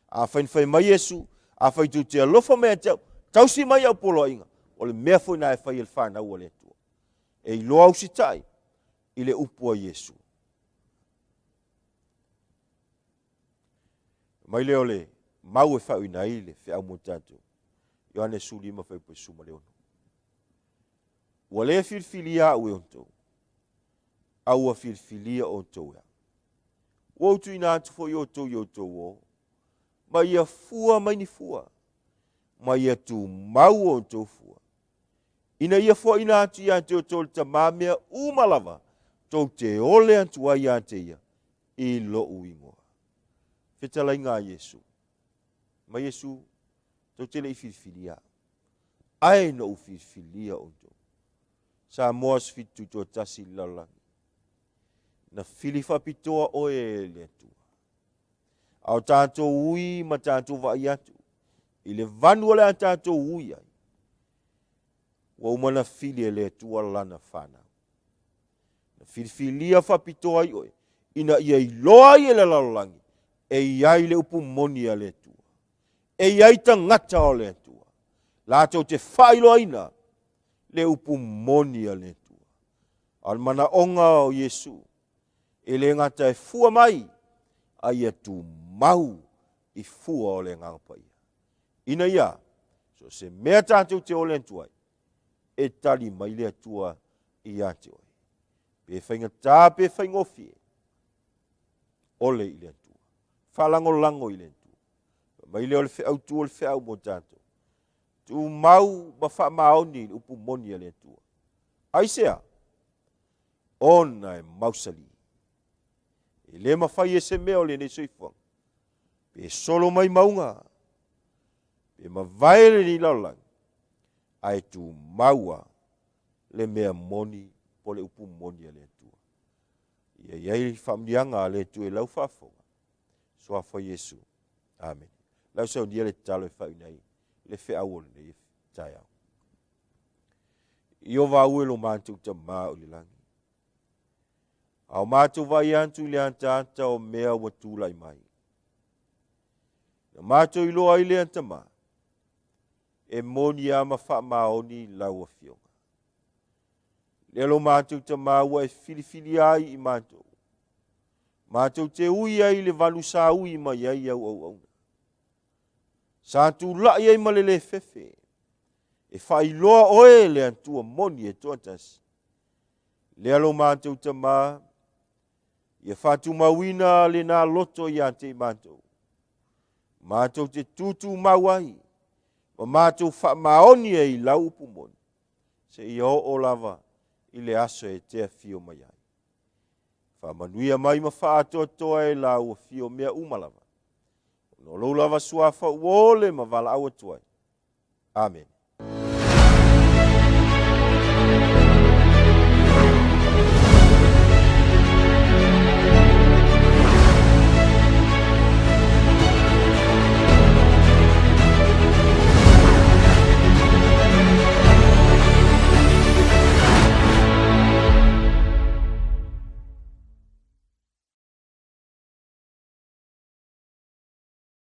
A whain mai Yesu, a whai tu te alofa mea tau, tausi mai au polo inga, o le mea whai nai whai il whanau o le tua. E i loa usi tai, i le upua Yesu. Mai leo le, mau e whau ina ile, whi au mo tātou. Ioane suli ma whai pui suma le ono. Ua le whilwhilia au e ontou. Au a whilwhilia o ontou ea. Ua utu ina atu fo i otou o. Ma ia fua mai ni fua. Ma ia tu mau o ontou fua. Ina ia fua ina atu ia te otou le tamamea umalava. Tau te ole atu ai ia te ia. I lo uingoa. Whetala ngā Yesu. Ma Yesu, tau tele i whilwhilia. Ai no u whilwhilia o tō. Sa moas fitu tō tasi lalangi. Na whiliwha pitoa oe le atua. Au tātou ui ma tātou vai atu. I le vanua le a tātou ui ai. Wa umana whili le atua lana whanau. Na whilwhilia whapitoa i oe. Ina ia i loa i le lalangi. E iai le upu moni a le tua. E iai ta ngata o le tua. Lātou te whailo aina le upu moni a le tua. Al mana onga o Yesu. E le ngata e fua mai. A ia tu mau i fua o le ngangpai. Ina ia. So se mea tātou te o le tuai. E tali mai le tua i ate oi. Pe whainga tā pe whainga fie. Ole i le tua. Whalango lango i le tua. Mai leo le whiau tua le whiau mo tātou. Tu mau ma wha maoni upu moni a le tua. Aisea. Ona e mausali. E le mawhai e se meo le ne soifuang. Pe solo mai maunga. Pe ma vaere ni laulang. Ai tu maua le mea moni po le upu moni a le tua. Ia iai whamnianga a le tua e lau whafonga. Soa fo Yesu. Amen. Lau sau nia le talo e whau nei. Le whea ua nei e tai au. Io va ue lo mātou ta mā o le langi. Au mātou vai antu le anta o mea wa tūlai mai. Na mātou ilo ai le anta mā. E moni a ma wha maoni lau a fionga. Le lo mātou ta mā ua e filifili ai i mātou. Mātou te ui ai le valu sa ui ma iai au au au. Sa tu la iai ma le fefe. E whai loa oe le antua moni e tuatas. Le alo mātou ta mā. Ia whatu mawina le nā loto i ante mātou. Mātou te tutu mawai. Ma mātou wha maoni e i lau upu moni. Se i o lava i le aso e te fio mai ai. Whamanuia mai ma whaatotoa e la ua fio mea umalava. No lo lava suafa uole ma vala awa tuai. Amen.